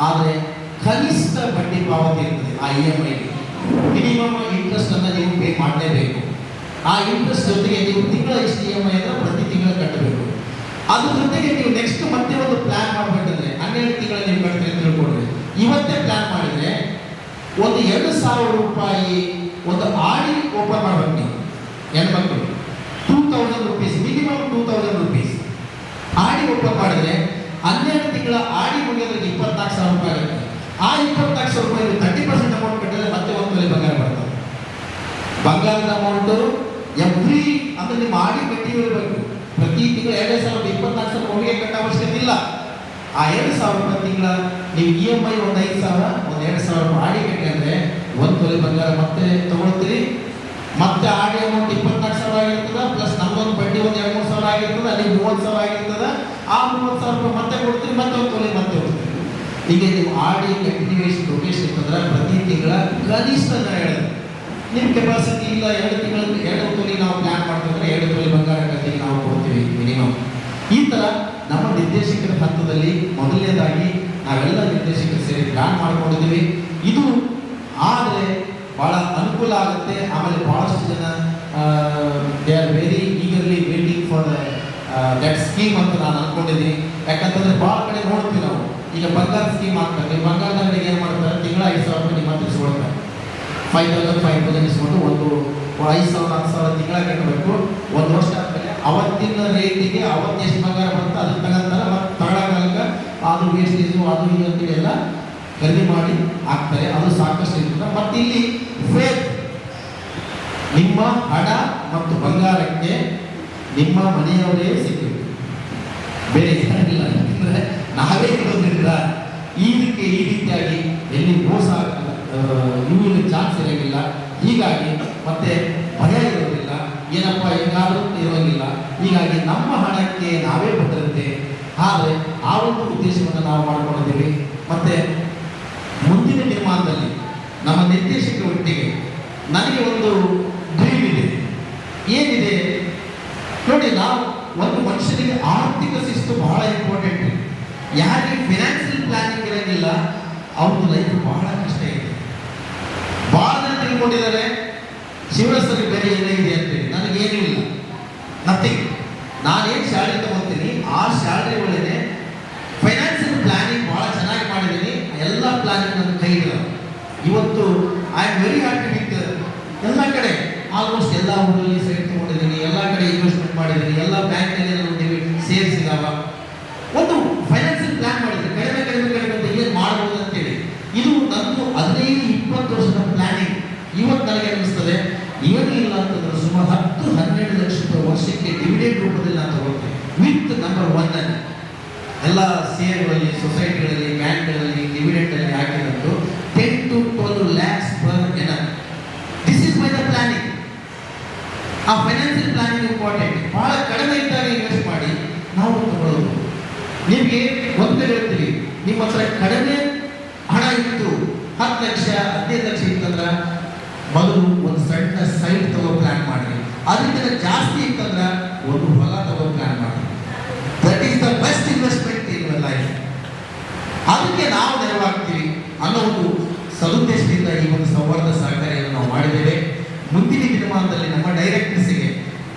ಆದರೆ ಕನಿಷ್ಠ ಬಡ್ಡಿ ಪಾವತಿ ಇರ್ತದೆ. ಆ EMI ಮಿನಿಮಮ್ ಇಂಟ್ರೆಸ್ಟ್ ಅನ್ನ ನೀವು ಪೇ ಮಾಡಲೇಬೇಕು. ಆ ಇಂಟ್ರೆಸ್ಟ್ ಜೊತೆಗೆ ನೀವು ತಿಂಗಳ ಎಷ್ಟು EMI ಅಂದ್ರೆ ಪ್ರತಿ ತಿಂಗಳು ಕಟ್ಟಬೇಕು. ಅದ್ರ ಜೊತೆಗೆ ನೀವು ನೆಕ್ಸ್ಟ್ ಮತ್ತೆ ಒಂದು ಪ್ಲಾನ್ ಮಾಡಬೇಕಂದ್ರೆ 12 ತಿಂಗಳು ನೀವು ಕಟ್ತೀರಿ ಅಂತ ತಿಳ್ಕೊಡ್ರಿ. ಇವತ್ತೇ ಪ್ಲಾನ್ ಮಾಡಿದ್ರೆ ಒಂದು 2,000 ರೂಪಾಯಿ ಒಂದು ಆಡಿ ಓಪನ್ ಮಾಡ್ಬೇಕು ನೀವು ಹೆಣ್ಮಕ್ಳು. 2,000 ರೂಪೀಸ್, ಮಿನಿಮಮ್ 2,000 ರೂಪೀಸ್ ಆಡಿ ಓಪನ್ ಮಾಡಿದ್ರೆ 12 ತಿಂಗಳ ಆಡಿ ಮುಗಿಯೋದ್ರೆ 24,000 ರೂಪಾಯಿ ಆಗುತ್ತೆ. ಆ 24,000 ರೂಪಾಯಿ 30% ಅಮೌಂಟ್ ಕಟ್ಟಿದ್ರೆ ಮತ್ತೆ 1 ತೊಲೆ ಬಂಗಾರ ಬರ್ತದೆ. ಬಂಗಾರದ ಅಮೌಂಟ್ ಎವ್ರಿ ಅಂದ್ರೆ ನಿಮ್ಮ ಆಡಿ ಕಟ್ಟಿ ಇರಬೇಕು. ಪ್ರತಿ ತಿಂಗಳು 2,000 24,000 ಒಮ್ಮೆಗೆ ಕಟ್ಟ ಅವಶ್ಯಕತೆ ಇಲ್ಲ. ಆ 2,000 ರೂಪಾಯಿ ತಿಂಗಳ ನೀವು EMI ಒಂದು 5,000 ಒಂದು 2,000 ರೂಪಾಯಿ ಆಡಿ ಕಟ್ಟಿ ಅಂದ್ರೆ 1 ತೊಲೆ ಬಂಗಾರ ಮತ್ತೆ ತಗೊಳ್ತೀರಿ. ಮತ್ತೆ ಆಡಿ ಅಮೌಂಟ್ 24,000 ಆಗಿರ್ತದ, ಪ್ಲಸ್ ನಮ್ಮೊಂದು ಬಡ್ಡಿ ಒಂದು 2-3,000 ಆಗಿರ್ತದ, ಅಲ್ಲಿ 30,000 ಆಗಿರ್ತದ. ಆ 30,000 ರೂಪಾಯಿ ಮತ್ತೆ ಕೊಡ್ತೀರಿ, ಮತ್ತೆ 1 ತೊಲೆ ಮತ್ತೆ ಹೋಗ್ತೀರಿ. ಈಗ ನೀವು ಆಡಿ ಕಂಟಿನ್ಯೂಯೇಷನ್ ರೊಟೇಷನ್ ಇರ್ತಂದ್ರೆ ಪ್ರತಿ ತಿಂಗಳ ಕನಿಷ್ಠ ಹೇಳೋದು ನಿಮ್ಮ ಕೆಪಾಸಿಟಿ ಇಲ್ಲ 2 ತಿಂಗಳ 2 ತೊಲೆ ನಾವು ಪ್ಲಾನ್ ಮಾಡ್ತಿದ್ರೆ 2 ತೊಲೆ ಬಂಗಾರ ಖರೀದಿಗೆ ನಾವು ಕೊಡ್ತೀವಿ ಮಿನಿಮಮ್. ಈ ತರ ನಮ್ಮ ನಿರ್ದೇಶಕರ ಹಂತದಲ್ಲಿ ಮೊದಲನೇದಾಗಿ ನಾವೆಲ್ಲ ನಿರ್ದೇಶಕರು ಸೇರಿ ಪ್ಲಾನ್ ಮಾಡ್ಕೊಂಡಿದ್ದೀವಿ. ಇದು ಆದರೆ ಬಹಳ ಅನುಕೂಲ ಆಗುತ್ತೆ. ಆಮೇಲೆ ಬಹಳಷ್ಟು ಜನ they are very eagerly waiting for that scheme ಅಂತ ನಾನು ಅನ್ಕೊಂಡಿದ್ದೀನಿ. ಯಾಕಂತಂದ್ರೆ ಭಾಳ ಕಡೆ ನೋಡ್ತೀವಿ ನಾವು ಈಗ ಬಂಗಾರ ಸ್ಕೀಮ್ ಆಗ್ತಾರೆ. ನೀವು ಬಂಗಾರದ ಅಂಗಡಿಗೆ ಏನು ಮಾಡ್ತಾರೆ, ತಿಂಗಳ 5,000 ರೂಪಾಯಿ ನಿಮ್ಮ ಹತ್ರ ಇಸ್ಕೊಳ್ತಾರೆ. 5,000 ಇಸ್ಕೊಂಡು ಒಂದು 5,000 10,000 ತಿಂಗಳ ಕಟ್ಟಬೇಕು. 1 ವರ್ಷ ಆದಮೇಲೆ ಅವತ್ತಿನ ರೇಟಿಗೆ ಅವತ್ತು ಎಷ್ಟು ಬಂಗಾರ ಬರುತ್ತೆ ಅದನ್ನ ತಗೊಂತಾರೆ. ಮತ್ತು ತಗೊಳಕಾಗ ಅದು ವೇಸ್ಟೇಜು ಅದು ಇದು ಅಂತೇಳಿ ಎಲ್ಲ ಖರೀದಿ ಮಾಡಿ ಹಾಕ್ತಾರೆ. ಅದು ಸಾಕಷ್ಟು ಇರ್ತದೆ. ಮತ್ತು ಇಲ್ಲಿ ಫೇತ್, ನಿಮ್ಮ ಹಣ ಮತ್ತು ಬಂಗಾರಕ್ಕೆ ನಿಮ್ಮ ಮನೆಯವರೇ ಸಿಕ್ಕಬೇಕು, ಬೇರೆ ಏನಿಲ್ಲ. ಯಾಕಂದ್ರೆ ನಾವೇ ಇರೋದ್ರಿಂದ ಇದಕ್ಕೆ ಈ ರೀತಿಯಾಗಿ ಎಲ್ಲಿ ಮೋಸ ಇವುಗಳಿಗೆ ಚಾನ್ಸ್ ಇರೋಂಗಿಲ್ಲ. ಹೀಗಾಗಿ ಮತ್ತೆ ಭಯ ಇರೋದಿಲ್ಲ, ಏನಪ್ಪ ಹೆಂಗಾದ್ರೂ ಇರೋಂಗಿಲ್ಲ. ಹೀಗಾಗಿ ನಮ್ಮ ಹಣಕ್ಕೆ ನಾವೇ ಭದ್ರತೆ. ಆದರೆ ಆ ಒಂದು ಉದ್ದೇಶವನ್ನು ನಾವು ಮಾಡ್ಕೊಂಡಿದ್ದೀವಿ. ಮತ್ತೆ ಮುಂದಿನ ನಿರ್ಮಾಣದಲ್ಲಿ ನಮ್ಮ ನಿರ್ದೇಶಕರ ಒಟ್ಟಿಗೆ ನನಗೆ ಒಂದು ಡ್ರೀಮ್ ಇದೆ. ಏನಿದೆ ನೋಡಿ, ನಾವು ಒಂದು ಮನುಷ್ಯನಿಗೆ ಆರ್ಥಿಕ ಶಿಸ್ತು ಬಹಳ ಇಂಪಾರ್ಟೆಂಟ್. ಯಾರಿಗೆ ಫಿನಾನ್ಷಿಯಲ್ ಪ್ಲಾನಿಂಗ್ ಇರೋಂಗಿಲ್ಲ ಅವ್ರದ್ದು ಲೈಫ್ ಬಹಳ ಕಷ್ಟ ಇದೆ. ಬಹಳ ಜನ ತಿಳ್ಕೊಂಡಿದ್ದಾರೆ ಶಿವರಸರಿಗೆ ಬೇರೆ ಏನೇ ಇದೆ ಅಂತೇಳಿ. ನನಗೇನೂ ಇಲ್ಲ, ನಥಿಂಗ್. ನಾನೇನು ಸ್ಯಾಲ್ರಿ ತಗೊಳ್ತೀನಿ ಆ ಸ್ಯಾಲ್ರಿ ಒಳಗೆ ಫೈನಾನ್ಷಿಯಲ್ ಪ್ಲಾನಿಂಗ್ ಬಹಳ ಚೆನ್ನಾಗಿ ಮಾಡಿದ್ದೀನಿ. ಎಲ್ಲ ಪ್ಲಾನಿಂಗ್ ನನ್ನ ಕೈ ಇದೆ. ಇವತ್ತು I am very happy with ಎಲ್ಲ ಕಡೆ ಆಲ್ಮೋಸ್ಟ್ ಎಲ್ಲ ಊರಲ್ಲಿ ಸೈಟ್ ತಗೊಂಡಿದ್ದೀನಿ, ಎಲ್ಲ ಕಡೆ ಇನ್ವೆಸ್ಟ್ಮೆಂಟ್ ಮಾಡಿದ್ದೀನಿ, ಎಲ್ಲ ಬ್ಯಾಂಕ್ನಲ್ಲಿ ನನ್ನ ಸೇರ್ಸ್ ಇದಾವ. ಒಂದು ಫೈನಾನ್ಷಿಯಲ್ ಪ್ಲಾನ್ ಮಾಡಿದ್ದೀನಿ, ಕಡಿಮೆ ಅಂತ ಏನು ಮಾಡ್ಬೋದು ಅಂತೇಳಿ. ಇದು ನಂದು 15-20 ವರ್ಷದ ಪ್ಲಾನಿಂಗ್. ಇವತ್ತು ನನಗೆ ಅನಿಸ್ತದೆ ಏನೂ ಇಲ್ಲ ಅಂತಂದ್ರೆ ಸುಮಾರು 10-12 ಲಕ್ಷ ರೂಪಾಯಿ ವರ್ಷಕ್ಕೆ ಡಿವಿಡೆಂಡ್ ರೂಪದಲ್ಲಿ ನಾನು ತಗೊಳ್ತೇನೆ. ವಿತ್ ನಂಬರ್ 1 ಎಲ್ಲ ಸೇರ್ಗಳಲ್ಲಿ, ಸೊಸೈಟಿಗಳಲ್ಲಿ, ಬ್ಯಾಂಕ್ಗಳಲ್ಲಿ ಡಿವಿಡೆಂಡಲ್ಲಿ ಹಾಕಿದಂತು 10 to 12 lakhs per annum. This is my planning. ಆ ಫೈನಾನ್ಷಿಯಲ್ ಪ್ಲಾನಿಂಗ್ ಇಂಪಾರ್ಟೆಂಟ್. ಬಹಳ ಕಡಿಮೆ ಇದ್ದಾಗ ಇನ್ವೆಸ್ಟ್ ಮಾಡಿ ನಾವು ತಗೊಳ್ಳೋದು. ನಿಮಗೆ ಒಂದು ಹೇಳ್ತೀವಿ, ನಿಮ್ಮ ಹತ್ರ ಕಡಿಮೆ ಹಣ ಇತ್ತು, 10 ಲಕ್ಷ 15 ಲಕ್ಷ ಇತ್ತಂದ್ರೆ ಮೊದಲು ಒಂದು ಸಣ್ಣ ಸೈಟ್ ತಗೋ ಪ್ಲಾನ್ ಮಾಡಿ. ಅದಕ್ಕಿಂತ ಜಾಸ್ತಿ ಇತ್ತಂದ್ರೆ ಒಂದು ಹೊಲ ತಗೋ ಪ್ಲಾನ್ ಮಾಡಿ. That is the best investment in your life. ಅದಕ್ಕೆ ನಾವು ನೆರವಾಗ್ತೀವಿ ಅನ್ನೋ ಒಂದು ಸದುದ್ದೇಶದಿಂದ ಈ ಒಂದು ಸಂವಾದ ಸಹಕಾರಿಯನ್ನು ನಾವು ಮಾಡಿದ್ದೇವೆ. ಮುಂದಿನ ದಿನಮಾನದಲ್ಲಿ ನಮ್ಮ ಡೈರೆಕ್ಟರ್ಸ್ಗೆ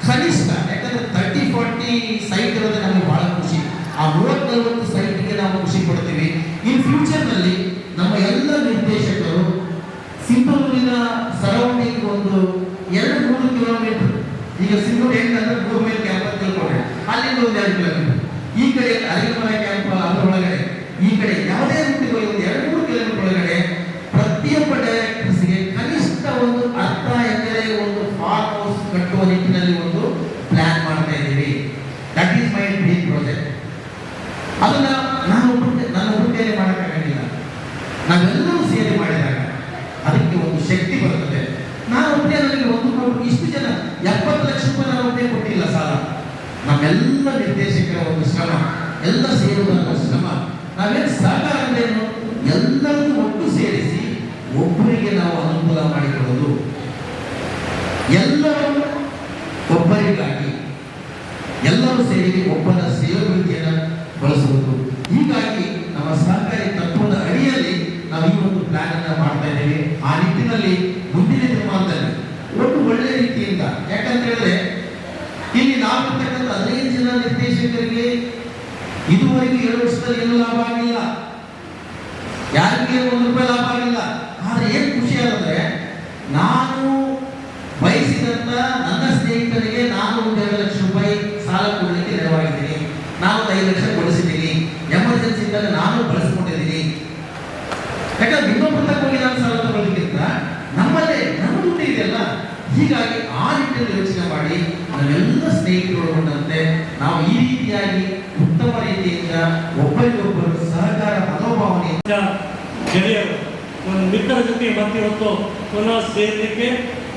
ಕನಿಷ್ಠ, ಯಾಕಂದ್ರೆ 30-40 ಸೈಟ್ ಇರೋದೇ ನಮಗೆ ಬಹಳ ಖುಷಿ. ಆ 30-40 ಸೈಟ್ಗೆ ನಾವು ಖುಷಿ ಪಡ್ತೀವಿ. ಇನ್ ಫ್ಯೂಚರ್ನಲ್ಲಿ ನಮ್ಮ ಎಲ್ಲ ನಿರ್ದೇಶಕರು ಸಿಂಧೂರಿನ ಸರೌಂಡಿಂಗ್ ಒಂದು 2-3 ಕಿಲೋಮೀಟರ್, ಈಗ ಸಿಂಧೂರು ಹೆಂಗಂದ್ರೆ ಗೌರ್ಮೆಂಟ್ ಕ್ಯಾಂಪ್ ಅಂತ ತಿಳ್ಕೊಂಡ್ರೆ ಅಲ್ಲಿಂದ ಒಂದು 2 ಕಿಲೋಮೀಟರ್, ಈ ಕಡೆ ಅರಿಮರ ಕ್ಯಾಂಪ್ ಅದರೊಳಗಡೆ, ಈ ಕಡೆ ಯಾವುದೇ ರೂಟಿಗೆ ಒಂದು 2-3 ಕಿಲೋಮೀಟರ್ ಒಳಗಡೆ ಪ್ರತಿಯೊಬ್ಬ ಡೈರೆಕ್ಟರ್ಸ್ಗೆ ಕನಿಷ್ಠ ಒಂದು 10 ಎಕರೆ ಒಂದು ಫಾರ್ಮ್ ಹೌಸ್ ಕಟ್ಟುವ ನಿಟ್ಟಿನಲ್ಲಿ ಒಂದು ಪ್ಲಾನ್ ಮಾಡ್ತಾ ಇದ್ದೀವಿ. That is my dream project. ಅದನ್ನ ನಾನು ಒಬ್ಬನೇ ಮಾಡೋಕ್ಕಾಗಲಿಲ್ಲ. ನಾವೆಲ್ಲರೂ ಸೇರಿ ಮಾಡಿದಾಗ ಅದಕ್ಕೆ ಒಂದು ಶಕ್ತಿ ಬರ್ತದೆ. ನಾನು ಒಬ್ಬನೇ ನನಗೆ 1 ಕೋಟಿ, ಇಷ್ಟು ಜನ 70 ಲಕ್ಷ ರೂಪಾಯಿ ನಾನು ಒಬ್ಬನೇ ಕೊಟ್ಟಿಲ್ಲ ಸಾಲ. ನಮ್ಮೆಲ್ಲ ನಿರ್ದೇಶಕರ ಒಂದು ಶ್ರಮ, ಎಲ್ಲ ಸೇರುವುದರ ಶ್ರಮ. ನಾವೇನು ಸಹಕಾರ ಅಂದ್ರೇನು, ಎಲ್ಲರನ್ನು ಒಟ್ಟು ಸೇರಿಸಿ ಒಬ್ಬರಿಗೆ ನಾವು ಅನುಕೂಲ ಮಾಡಿಕೊಡೋದು, ಎಲ್ಲರೂ ಒಬ್ಬರಿಗಾಗಿ, ಎಲ್ಲರೂ ಸೇರಿ ಒಬ್ಬರ ಶ್ರೇಯೋಭಿವೃದ್ಧಿಯನ್ನು ಬಳಸುವುದು. ಹೀಗಾಗಿ ನಮ್ಮ ಸಹಕಾರಿ ತತ್ವದ ಅಡಿಯಲ್ಲಿ ನಾವು ಈ ಒಂದು ಪ್ಲಾನ್ ಅನ್ನು ಮಾಡ್ತಾ ಇದ್ದೇವೆ. ಆ ನಿಟ್ಟಿನಲ್ಲಿ ಮುಂದಿನ ದಿನಮಾನದಲ್ಲಿ ಒಟ್ಟು ಒಳ್ಳೆ ರೀತಿಯಿಂದ, ಯಾಕಂತ ಹೇಳಿದ್ರೆ ಇಲ್ಲಿ ನಾವಿರ್ತಕ್ಕಂಥ 15 ಜನ ನಿರ್ದೇಶಕರಿಗೆ ಇದುವರೆಗೂ 7 ವರ್ಷದಲ್ಲಿ ಏನೂ ಲಾಭ ಆಗಿಲ್ಲ, ಯಾರಿಗೆ 1 ರೂಪಾಯಿ ಲಾಭ ಆಗಿಲ್ಲ. ಆದ್ರೆ ಏನ್ ಖುಷಿ ಆದ್ರೆ, ನಾನು ಬಯಸಿದಂತ ನನ್ನ ಸ್ನೇಹಿತರಿಗೆ ನಾನು 2 ಲಕ್ಷ ರೂಪಾಯಿ ಸಾಲ ಕೊಡಲಿಕ್ಕೆ ನೆರವಾಗಿದ್ದೀನಿ. ನಾನು 5 ಲಕ್ಷ ಕೊಡಿಸಿದ್ದೀನಿ. ಎಮರ್ಜೆನ್ಸಿ ಇದ್ದಾಗ ನಾನು ಬಳಸ್ಕೊಂಡಿದ್ದೀನಿ. ಯಾಕಂದ್ರೆ ಇನ್ನೊಬ್ಬರ ಹೋಗಿ ನಾನು ಸಾಲ ತಗೊಳ್ಳಿಕ್ಕಿಂತ ನಮ್ಮಲ್ಲೇ ನಮ್ಮ ದುಡ್ಡು ಇದೆಯಲ್ಲ. ಹೀಗಾಗಿ ಆ ನಿಟ್ಟಿನಲ್ಲಿ ಯೋಚನೆ ಮಾಡಿ ನಾವೆಲ್ಲ ಸ್ನೇಹಿತರು ಒಳಗೊಂಡಂತೆ ನಾವು ಈ ರೀತಿಯಾಗಿ ಉತ್ತಮ ರೀತಿಯಿಂದ ಒಬ್ಬರಿಗೊಬ್ಬರು ಸಹಕಾರ ಮನೋಭಾವನೆಯಿಂದ ಗೆಳೆಯರು ನನ್ನ ಮಿತ್ರರ ಜೊತೆ ಮತ್ತೆ ಇವತ್ತು ಪುನಃ ಸೇರಲಿಕ್ಕೆ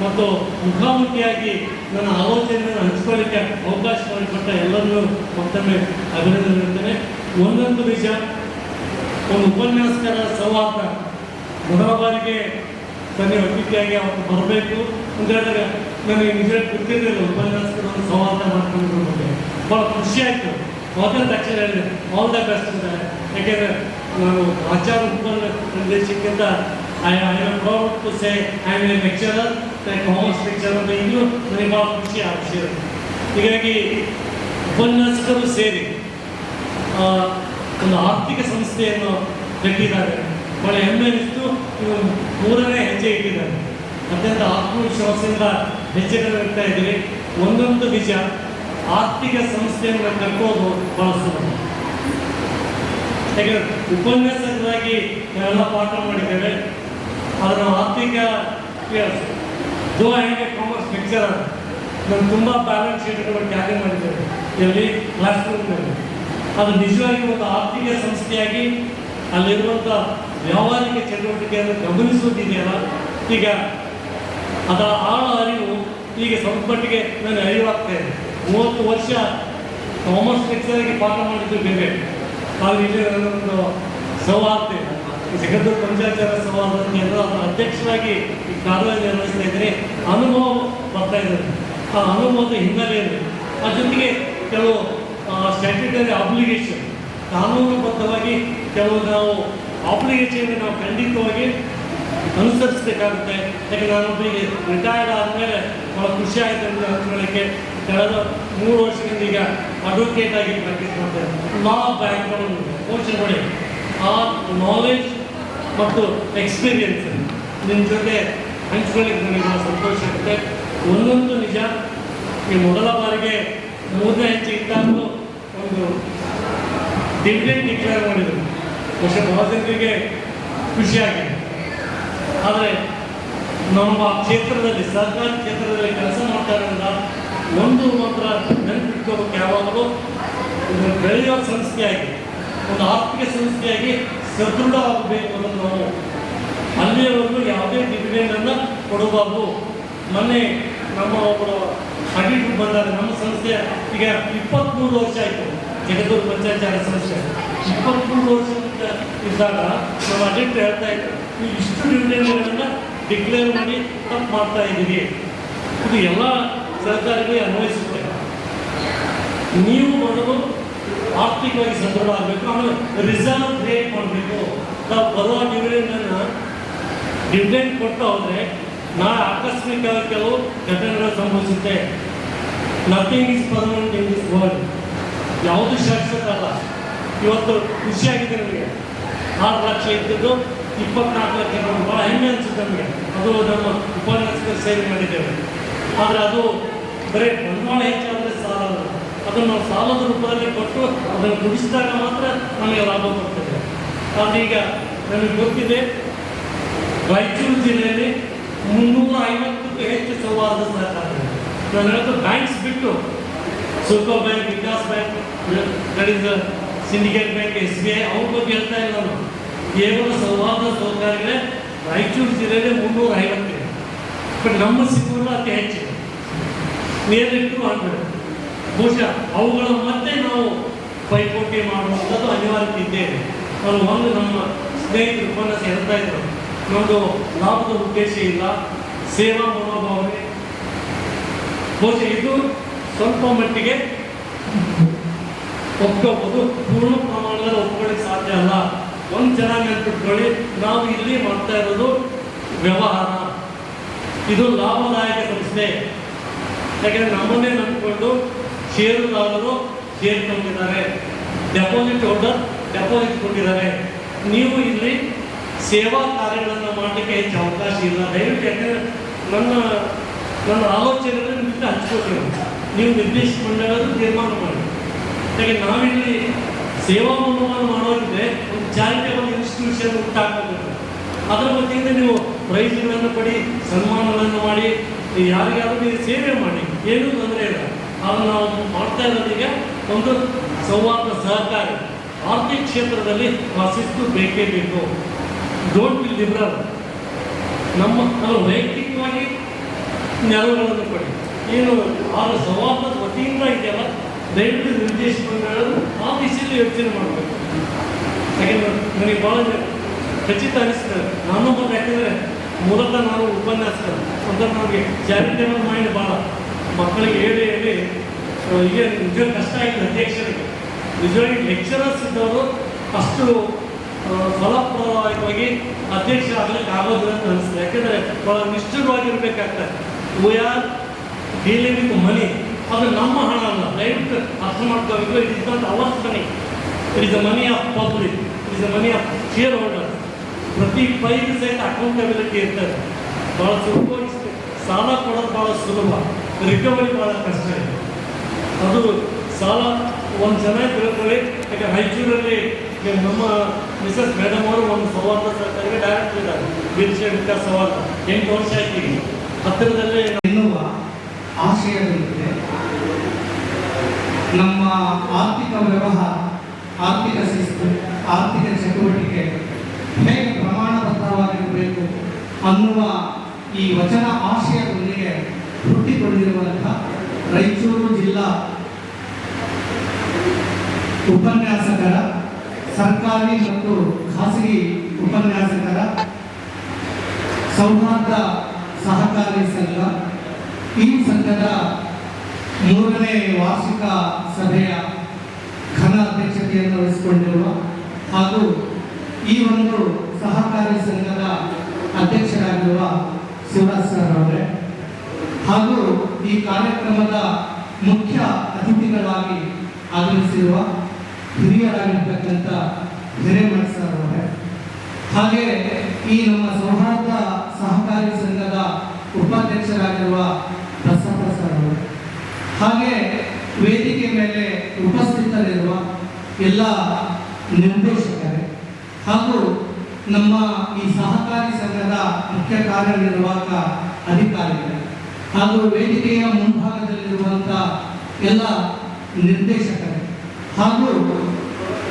ಮತ್ತು ಮುಖಾಮುಖಿಯಾಗಿ ನನ್ನ ಆಲೋಚನೆಯನ್ನು ಹಂಚಿಕೊಳ್ಳಿಕ್ಕೆ ಅವಕಾಶ ಮಾಡಿಕೊಟ್ಟ ಎಲ್ಲರನ್ನೂ ಮತ್ತೊಮ್ಮೆ ಅಭಿನಂದನೆ ನೀಡ್ತೇನೆ. ಒಂದೊಂದು ವಿಷಯ, ಒಂದು ಉಪನ್ಯಾಸಕರ ಸಂವಾದ ಮೊದಲ ಬಾರಿಗೆ ತನ್ನ ಅತಿಥಿಯಾಗಿ ಅವತ್ತು ಬರಬೇಕು ಅಂತ ಹೇಳಿದಾಗ ನನಗೆ ನಿಜ ಗೊತ್ತಿರಲಿಲ್ಲ ಉಪನ್ಯಾಸಕರ ಒಂದು ಸಂವಾದ ಮಾಡ್ಕೊಂಡು ಬಗ್ಗೆ ಭಾಳ ಖುಷಿ ಆಯಿತು. ಮೊದಲ ತಕ್ಷಣ ಹೇಳಿದೆ ಆಲ್ ದ ಬೆಸ್ಟ್ ಅಂತ. ಯಾಕೆಂದರೆ ನಾನು ಆಚಾರ ನಿರ್ದೇಶಕ್ಕಿಂತ I am proud to say I am a lecturer, commerce lecturer ಅಂತ ಇನ್ನೂ ನನಗೆ ಭಾಳ ಖುಷಿ ಆ ವಿಷಯ. ಹೀಗಾಗಿ ಉಪನ್ಯಾಸಕರು ಸೇರಿ ಒಂದು ಆರ್ಥಿಕ ಸಂಸ್ಥೆಯನ್ನು ಕಟ್ಟಿದ್ದಾರೆ. ಭಾಳ ಹೆಮ್ಮೆ ಅನಿಸ್ತು. ಇವು 3ನೇ ಹೆಜ್ಜೆ ಇಟ್ಟಿದ್ದಾರೆ. ಅತ್ಯಂತ ಆತ್ಮವಿಶ್ವಾಸದಿಂದ ಹೆಜ್ಜೆಗಳನ್ನು ಇಡ್ತಾ ಇದ್ದೀವಿ. ಒಂದೊಂದು ವಿಷಯ ಆರ್ಥಿಕ ಸಂಸ್ಥೆಯನ್ನು ಕಟ್ಟೋದು ಭಾಳ ಸುಲಭ. ಯಾಕಂದರೆ ಉಪನ್ಯಾಸಕರಾಗಿ ನಾವೆಲ್ಲ ಪಾಠ ಮಾಡಿದ್ದೇವೆ. ಅದರ ಆರ್ಥಿಕ ಜೋ ಆ್ಯಂಡ್ ಕಾಮರ್ಸ್ ಲೆಕ್ಚರರ್ ನಾನು ತುಂಬ ಬ್ಯಾಲೆನ್ಸ್ ಶೀಟ್ಗಳು ಟ್ಯಾಲಿ ಮಾಡಿದ್ದೇವೆ ಎಲ್ಲಿ ಕ್ಲಾಸ್ ರೂಮ್ನಲ್ಲಿ. ಅದು ನಿಜವಾಗಿ ಒಂದು ಆರ್ಥಿಕ ಸಂಸ್ಥೆಯಾಗಿ ಅಲ್ಲಿರುವಂಥ ವ್ಯಾವಹಾರಿಕ ಚಟುವಟಿಕೆಯನ್ನು ಗಮನಿಸುವುದಿದೆಯಲ್ಲ, ಈಗ ಅದರ ಆಳ ಅರಿವು ಈಗ ಸ್ವಲ್ಪ ಮಟ್ಟಿಗೆ ನಾನು ಅರಿವಾಗ್ತಾ ಇದೆ. 30 ವರ್ಷ ಕಾಮರ್ಸ್ ಲೆಕ್ಚರಾಗಿ ಪಾಠ ಮಾಡಿದ್ದು ಬೇರೆ. ಆದರೆ ಇಲ್ಲಿ ನನ್ನೊಂದು ಸೌಹಾರ್ದ ಜಗದ್ದೂರು ಪಂಚಾಚಾರ ಸಂವಾದ ಅದರ ಅಧ್ಯಕ್ಷರಾಗಿ ಈ ಕಾರ್ಯ ನಿರ್ವಹಿಸ್ತಾ ಇದ್ದೀನಿ. ಅನುಭವ ಬರ್ತಾ ಇದ್ದಾರೆ. ಆ ಅನುಭವದ ಹಿನ್ನೆಲೆಯಲ್ಲಿ ಆ ಜೊತೆಗೆ ಕೆಲವು ಸ್ಟ್ಯಾಟ್ಯೂಟರಿ ಆಬ್ಲಿಗೇಷನ್, ಕಾನೂನುಬದ್ಧವಾಗಿ ಕೆಲವು ನಾವು ಆಬ್ಲಿಗೇಷನ್ ನಾವು ಖಂಡಿತವಾಗಿ ಅನುಸರಿಸಬೇಕಾಗುತ್ತೆ. ಯಾಕೆ ನಾನೊಬ್ಬರಿಗೆ ರಿಟೈರ್ಡ್ ಆದಮೇಲೆ ಭಾಳ ಖುಷಿ ಆಯಿತು ಅಂತ ಅಂದ್ಕೊಳ್ಳಿಕ್ಕೆ ಕಳೆದ 3 ವರ್ಷದಿಂದ ಈಗ ಅಡ್ವೊಕೇಟ್ ಆಗಿ ಪ್ರಾಕ್ಟೀಸ್ ಮಾಡ್ತಾರೆ. ಲಾ ಬ್ಯಾಕ್ಗ್ರೌಂಡ್ ಕೋರ್ಸ್ಗಳು, ಆ ನಾಲೆಜ್ ಮತ್ತು ಎಕ್ಸ್ಪೀರಿಯನ್ಸ್ ನಿಮ್ಮ ಜೊತೆ ಹಂಚ್ಕೊಳ್ಳಿಕ್ಕೆ ನನಗೆ ಭಾಳ ಸಂತೋಷ ಆಗುತ್ತೆ. ಒಂದೊಂದು ನಿಜ, ಈ ಮೊದಲ ಬಾರಿಗೆ 3ನೇ ಹೆಜ್ಜೆ ಇಟ್ಟಾಗಲೂ ಒಂದು ಡಿವಿಡೆಂಡ್ ಡಿಕ್ಲೇರ್ ಮಾಡಿದರು. ವರ್ಷ ಭಾಳ ಜನರಿಗೆ ಖುಷಿಯಾಗಿದೆ. ಆದರೆ ನಮ್ಮ ಕ್ಷೇತ್ರದಲ್ಲಿ, ಸರ್ಕಾರಿ ಕ್ಷೇತ್ರದಲ್ಲಿ ಕೆಲಸ ಮಾಡ್ತಾರಿಂದ ಒಂದು ಮಾತ್ರ ನೆನಪಿಟ್ಕೋಬೇಕು, ಯಾವಾಗಲೂ ಇದು ಬೆಳೆಯುವ ಸಂಸ್ಥೆಯಾಗಿ, ಒಂದು ಆರ್ಥಿಕ ಸಂಸ್ಥೆಯಾಗಿ ಸದೃಢವಾಗಬೇಕು ಅನ್ನೋದು ನಾವು ಅಲ್ಲಿಯವರೆಗೂ ಯಾವುದೇ ಡಿವಿಡೆಂಡನ್ನು ಕೊಡಬಾರ್ದು. ಮೊನ್ನೆ ನಮ್ಮ ಒಬ್ಬರು ಅಡಿಟರ್ ಬಂದಾಗ ನಮ್ಮ ಸಂಸ್ಥೆ ಈಗ 23 ವರ್ಷ ಆಯಿತು. ಜಗದೂರು ಪಂಚಾಯತ್ ರಾಜ್ ಸಂಸ್ಥೆ 23 ವರ್ಷದಿಂದ ಇದ್ದಾಗ ನಮ್ಮ ಅಡಿಟರ್ ಹೇಳ್ತಾ ಇದ್ರು, ನೀವು ಇಷ್ಟು ಡಿವಿಡೆಂಡ್ಗಳನ್ನು ಡಿಕ್ಲೇರ್ ಮಾಡಿ ತಪ್ಪು ಮಾಡ್ತಾ ಇದ್ದೀರಿ. ಇದು ಎಲ್ಲ ಸರ್ಕಾರಗಳಿಗೆ ಅನ್ವಯಿಸುತ್ತೆ. ನೀವು ಮೊದಲು ಆರ್ಥಿಕವಾಗಿ ಸದೃಢ ಆಗಬೇಕು, ಆಮೇಲೆ ರಿಸರ್ವ್ ಕ್ರಿಯೇಟ್ ಮಾಡಬೇಕು. ನಾವು ಬರುವ ಡಿವಿಡೆಂಡ್ ಕೊಟ್ಟು ಹೋದರೆ ನಾಳೆ ಆಕಸ್ಮಿಕ ಕೆಲವು ಘಟನೆಗಳು ಸಂಭವಿಸುತ್ತೆ. Nothing is permanent in this world. ಯಾವುದು ಶಾಶ್ವತ ಅಲ್ಲ. ಇವತ್ತು ಖುಷಿಯಾಗಿದೆ ನಮಗೆ 6 ಲಕ್ಷ ಇದ್ದದ್ದು 24 ಲಕ್ಷ. ಭಾಳ ಹೆಮ್ಮೆ ಅನಿಸುತ್ತೆ ನಮಗೆ. ಅದು ನಮ್ಮ ಉಪನ್ಯಾಸಕರು ಸೇರಿ ಮಾಡಿದ್ದೇವೆ. ಆದರೆ ಅದು ಬರೀ ಬಂಡವಾಳ ಹೆಚ್ಚಾದರೆ ಸಾಲಲ್ಲ. ಅದನ್ನು ನಾವು ಸಾಲದ ರೂಪದಲ್ಲಿ ಕೊಟ್ಟು ಅದನ್ನು ದುಡಿಸಿದಾಗ ಮಾತ್ರ ನಮಗೆ ಲಾಭ ಬರ್ತದೆ. ಆದರೆ ಈಗ ನಮಗೆ ಗೊತ್ತಿದೆ, ರಾಯಚೂರು ಜಿಲ್ಲೆಯಲ್ಲಿ 350ಕ್ಕೂ ಹೆಚ್ಚು ಸೌಹಾರ್ದ ಸಹಕಾರ. ನಾನು ಹೇಳೋದು ಬ್ಯಾಂಕ್ಸ್ ಬಿಟ್ಟು Suko bank, Vikas bank, syndicate bank, SBI ಅವ್ರ ಬಗ್ಗೆ ಹೇಳ್ತಾ ಇಲ್ಲ ನಾನು. ಕೇವಲ ಸೌಹಾರ್ದ ಸಹಕಾರಿಗಳೇ ರಾಯಚೂರು ಜಿಲ್ಲೆಯಲ್ಲಿ 350 ಇದೆ. ಬಟ್ ನಮ್ಮ ಸಿಕ್ಕೂರು ಅತಿ ಹೆಚ್ಚಿದೆ, ನೇರಿಟ್ಟು 100. ಬಹುಶಃ ಅವುಗಳ ಮಧ್ಯೆ ನಾವು ಪೈಪೋಟಿ ಮಾಡುವಂಥದ್ದು ಅನಿವಾರ್ಯತೆ ಇದ್ದೇವೆ. ಅವರು ಒಂದು ನಮ್ಮ ಸ್ನೇಹಿತರು ಉಪನ್ಯಾಸ ಹೇಳ್ತಾ ಇದ್ರು, ನಮ್ಮದು ಲಾಭದ ಉದ್ದೇಶ ಇಲ್ಲ, ಸೇವಾ ಮನೋಭಾವನೆ. ಬಹುಶಃ ಇದು ಸ್ವಲ್ಪ ಮಟ್ಟಿಗೆ ಒಪ್ಕೋಬೋದು, ಪೂರ್ಣ ಪ್ರಮಾಣದಲ್ಲಿ ಒಪ್ಕೊಳ್ಳಿಕ್ಕೆ ಸಾಧ್ಯ ಅಲ್ಲ. ಒಂದು ಚೆನ್ನಾಗಿ ನೆನ್ಪಿಟ್ಕೊಳ್ಳಿ, ನಾವು ಇಲ್ಲಿ ಮಾಡ್ತಾ ಇರೋದು ವ್ಯವಹಾರ, ಇದು ಲಾಭದಾಯಕ ಸಂಸ್ಥೆ. ಯಾಕೆಂದರೆ ನಮ್ಮನ್ನೇ ನಂಬಿಕೊಂಡು ಷೇರುದಾರರು ಶೇರ್ ತಂದಿದ್ದಾರೆ, ಡೆಪಾಸಿಟ್ ಹೋಲ್ಡರ್ ಡೆಪಾಸಿಟ್ ಕೊಟ್ಟಿದ್ದಾರೆ. ನೀವು ಇಲ್ಲಿ ಸೇವಾ ಕಾರ್ಯಗಳನ್ನು ಮಾಡಲಿಕ್ಕೆ ಹೆಚ್ಚು ಅವಕಾಶ ಇಲ್ಲ. ದಯವಿಟ್ಟು ಯಾಕೆಂದರೆ ನನ್ನ ಆಲೋಚನೆಗಳನ್ನು ನಿಮಗೆ ಹಂಚ್ಕೊಳ್ತೀವಿ. ನೀವು ನಿರ್ದೇಶಕ ಮಂಡಳದ ತೀರ್ಮಾನ ಮಾಡಿ. ಯಾಕೆ ನಾವಿಲ್ಲಿ ಸೇವಾ ಮನೋಭಾವ ಮಾಡೋದಿದ್ರೆ ಒಂದು ಚಾರಿಟೇಬಲ್ ಇನ್ಸ್ಟಿಟ್ಯೂಷನ್ ಹುಟ್ಟಾಕಬೇಕು. ಅದರ ವತಿಯಿಂದ ನೀವು ಪ್ರೈಸ್ಗಳನ್ನು ಪಡಿ, ಸನ್ಮಾನಗಳನ್ನು ಮಾಡಿ, ಯಾರಿಗಾದ್ರೂ ನೀವು ಸೇವೆ ಮಾಡಿ, ಏನೂ ತೊಂದರೆ ಇಲ್ಲ. ಅದನ್ನು ನಾವು ಮಾಡ್ತಾ ಇರೋದೀಗ ಒಂದು ಸೌಹಾರ್ದ ಸಹಕಾರಿ ಆರ್ಥಿಕ ಕ್ಷೇತ್ರದಲ್ಲಿ ಆ ಶಿಸ್ತು ಬೇಕೇ ಬೇಕು. Don't be liberal. ನಮ್ಮ ವೈಯಕ್ತಿಕವಾಗಿ ನೆರವುಗಳನ್ನು ಕೊಡಿ. ಏನು ಆ ಸೌಹಾರ್ದದ ವತಿಯಿಂದ ಇದೆಯಲ್ಲ, ದಯವಿಟ್ಟು ನಿರ್ದೇಶಕ ಮಂಡಳರು ಆ ದಿಶೆಯಲ್ಲಿ ಯೋಚನೆ ಮಾಡಬೇಕು. ಯಾಕೆಂದರೆ ನನಗೆ ಭಾಳ ಖಚಿತ ಅನಿಸ್ತದೆ. ನಾನು ಬಂದು ಯಾಕೆಂದರೆ ಮೂಲತಃ ನಾನು ಉಪನ್ಯಾಸಕರು ಅಂದ್ರೆ ನಮಗೆ ಚಾರಿಟೇಬಲ್ ಮೈಂಡ್ ಭಾಳ. ಮಕ್ಕಳಿಗೆ ಹೇಳಿ ಈಗ ನಿಜ ಕಷ್ಟ ಆಗಿದೆ ಅಧ್ಯಕ್ಷರಿಗೆ. ನಿಜವಾಗಿ ಲೆಕ್ಚರರ್ಸ್ ಇದ್ದವರು ಅಷ್ಟು ಫಲಪ್ರದವಾಗಿ ಅಧ್ಯಕ್ಷರಾಗಲಿಕ್ಕೆ ಆಗೋದಿಲ್ಲ ಅಂತ ಅನಿಸ್ತದೆ. ಯಾಕೆಂದರೆ ಭಾಳ ನಿಷ್ಠುರವಾಗಿರ್ಬೇಕಾಗ್ತದೆ. We are dealing with money. ಅದು ನಮ್ಮ ಹಣ ಅಲ್ಲ, ದಯವಿಟ್ಟು ಅರ್ಥ ಮಾಡ್ಕೋಬೇಕು. It is not ours money, it is the money of public, it is the money of shareholder. ಪ್ರತಿ ಪೈಗೆ ಸಹಿತ ಅಕೌಂಟಬಿಲಿಟಿ ಇರ್ತದೆ. ಭಾಳ ಸುಲಭವಾಗಿ ಸಾಲ ಕೊಡೋದು ಭಾಳ ಸುಲಭ, ರಿಕವರಿ ಭಾಳ ಕಷ್ಟ ಇದೆ. ಅದು ಸಾಲ ಒಂದು ಚೆನ್ನಾಗಿ ತಿಳ್ಕೊಳ್ಳಿ. ಯಾಕೆ ರಾಯಚೂರಲ್ಲಿ ನಮ್ಮ ಮಿಸಸ್ ಮೇಡಮ್ ಅವರು ಒಂದು ಸೌಹಾರ್ದ ಸರ್ಕಾರಿಗೆ ಡೈರೆಕ್ಟರ್ ಇದ್ದಾರೆ, ವೀರಶೈವ ವಿಕಾಸ್ ಸೌಹಾರ್ದ. 8 ವರ್ಷ ಆಯ್ತು. ಹತ್ತಿರದಲ್ಲೇ ಎನ್ನುವ ಆಶಯದಲ್ಲಿದೆ. ನಮ್ಮ ಆರ್ಥಿಕ ವ್ಯವಹಾರ, ಆರ್ಥಿಕ ಶಿಸ್ತು, ಆರ್ಥಿಕ ಚಟುವಟಿಕೆ ಹೇಗೆ ಪ್ರಮಾಣಬದ್ಧವಾಗಿರಬೇಕು ಅನ್ನುವ ಈ ವಚನ ಆಶಯದೊಂದಿಗೆ ಹುಟ್ಟಿಕೊಂಡಿರುವಂತಹ ರಾಯಚೂರು ಜಿಲ್ಲಾ ಉಪನ್ಯಾಸಕರ, ಸರ್ಕಾರಿ ಮತ್ತು ಖಾಸಗಿ ಉಪನ್ಯಾಸಕರ ಸೌಹಾರ್ದ ಸಹಕಾರಿ ಸಂಘ, ಈ ಸಂಘದ 3ನೇ ವಾರ್ಷಿಕ ಸಭೆಯ ಘನ ಅಧ್ಯಕ್ಷತೆಯನ್ನು ವಹಿಸಿಕೊಂಡಿರುವ ಹಾಗೂ ಈ ಒಂದು ಸಹಕಾರಿ ಸಂಘದ ಅಧ್ಯಕ್ಷರಾಗಿರುವ ಶಿವರಾಜ್ ಸರ್ ಅವರೇ, ಹಾಗೂ ಈ ಕಾರ್ಯಕ್ರಮದ ಮುಖ್ಯ ಅತಿಥಿಗಳಾಗಿ ಆಗಮಿಸಿರುವ ಹಿರಿಯರಾಗಿರ್ತಕ್ಕಂಥ ಹಿರೇಮಠ ಸರ್ ಅವರೇ, ಹಾಗೆ ಈ ನಮ್ಮ ಸೌಹಾರ್ದ ಸಹಕಾರಿ ಸಂಘದ ಉಪಾಧ್ಯಕ್ಷರಾಗಿರುವ ಪ್ರಸಾದ ಸರ್ ಅವರು, ಹಾಗೆ ವೇದಿಕೆ ಮೇಲೆ ಉಪಸ್ಥಿತರಿರುವ ಎಲ್ಲ ನಿರ್ದೇಶಕರೇ ಹಾಗೂ ನಮ್ಮ ಈ ಸಹಕಾರಿ ಸಂಘದ ಮುಖ್ಯ ಕಾರ್ಯನಿರ್ವಾಹಕ ಅಧಿಕಾರಿಗಳು ಹಾಗೂ ವೇದಿಕೆಯ ಮುಂಭಾಗದಲ್ಲಿರುವಂಥ ಎಲ್ಲ ನಿರ್ದೇಶಕರೇ ಹಾಗೂ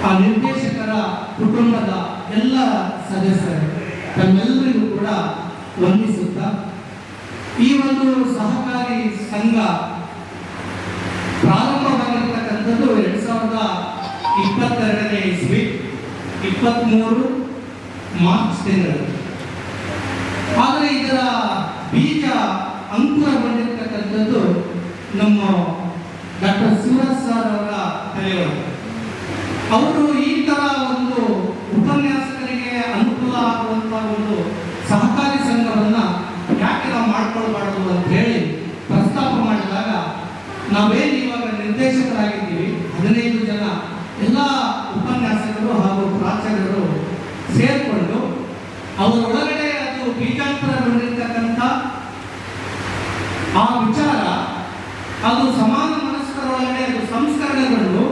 ಆ ನಿರ್ದೇಶಕರ ಕುಟುಂಬದ ಎಲ್ಲ ಸದಸ್ಯರು ತಮ್ಮೆಲ್ಲರಿಗೂ ಕೂಡ ವಂದಿಸುತ್ತಾ ಈ ಒಂದು ಸಹಕಾರಿ ಸಂಘ ಪ್ರಾರಂಭವಾಗಿರ್ತಕ್ಕಂಥದ್ದು 2022ನೇ ಇಸ್ವಿ 23 ಮಾರ್ಚ್ ತಿಂಗಳು. ಆದರೆ ಇದರ ಬೀಜ ಅಂಕುರಗೊಂಡಿರ್ತಕ್ಕಂಥದ್ದು ನಮ್ಮ ಡಾಕ್ಟರ್ ಶಿವರಾಜ್ ಸರ್ ಅವರ ತಲೆಯವರು. ಅವರು ಈ ತರ ಒಂದು ಉಪನ್ಯಾಸಕರಿಗೆ ಅನುಕೂಲ ಆಗುವಂತಹ ಒಂದು ಸಹಕಾರಿ ಸಂಘವನ್ನ ಯಾಕೆ ನಾವು ಮಾಡ್ಕೊಳ್ಬಾರ್ದು ಅಂತ ಹೇಳಿ ಪ್ರಸ್ತಾಪ ಮಾಡಿದಾಗ, ನಾವೇನು ಇವಾಗ ನಿರ್ದೇಶಕರಾಗಿದ್ದೀವಿ 15 ಜನ ಎಲ್ಲ ಉಪನ್ಯಾಸಕರು ಹಾಗೂ ಪ್ರಾಚಾರ್ಯರು ಸೇರಿಕೊಂಡು ಅವರೊಳಗಡೆ ಅದು ಬೀಜಾಂತರಗೊಂಡಿರ್ತಕ್ಕಂಥ ಆ ವಿಚಾರ ಅದು ಸಮಾನ ಮನಸ್ಕರೊಳಗಡೆ ಅದು ಸಂಸ್ಕರಣೆಗೊಂಡು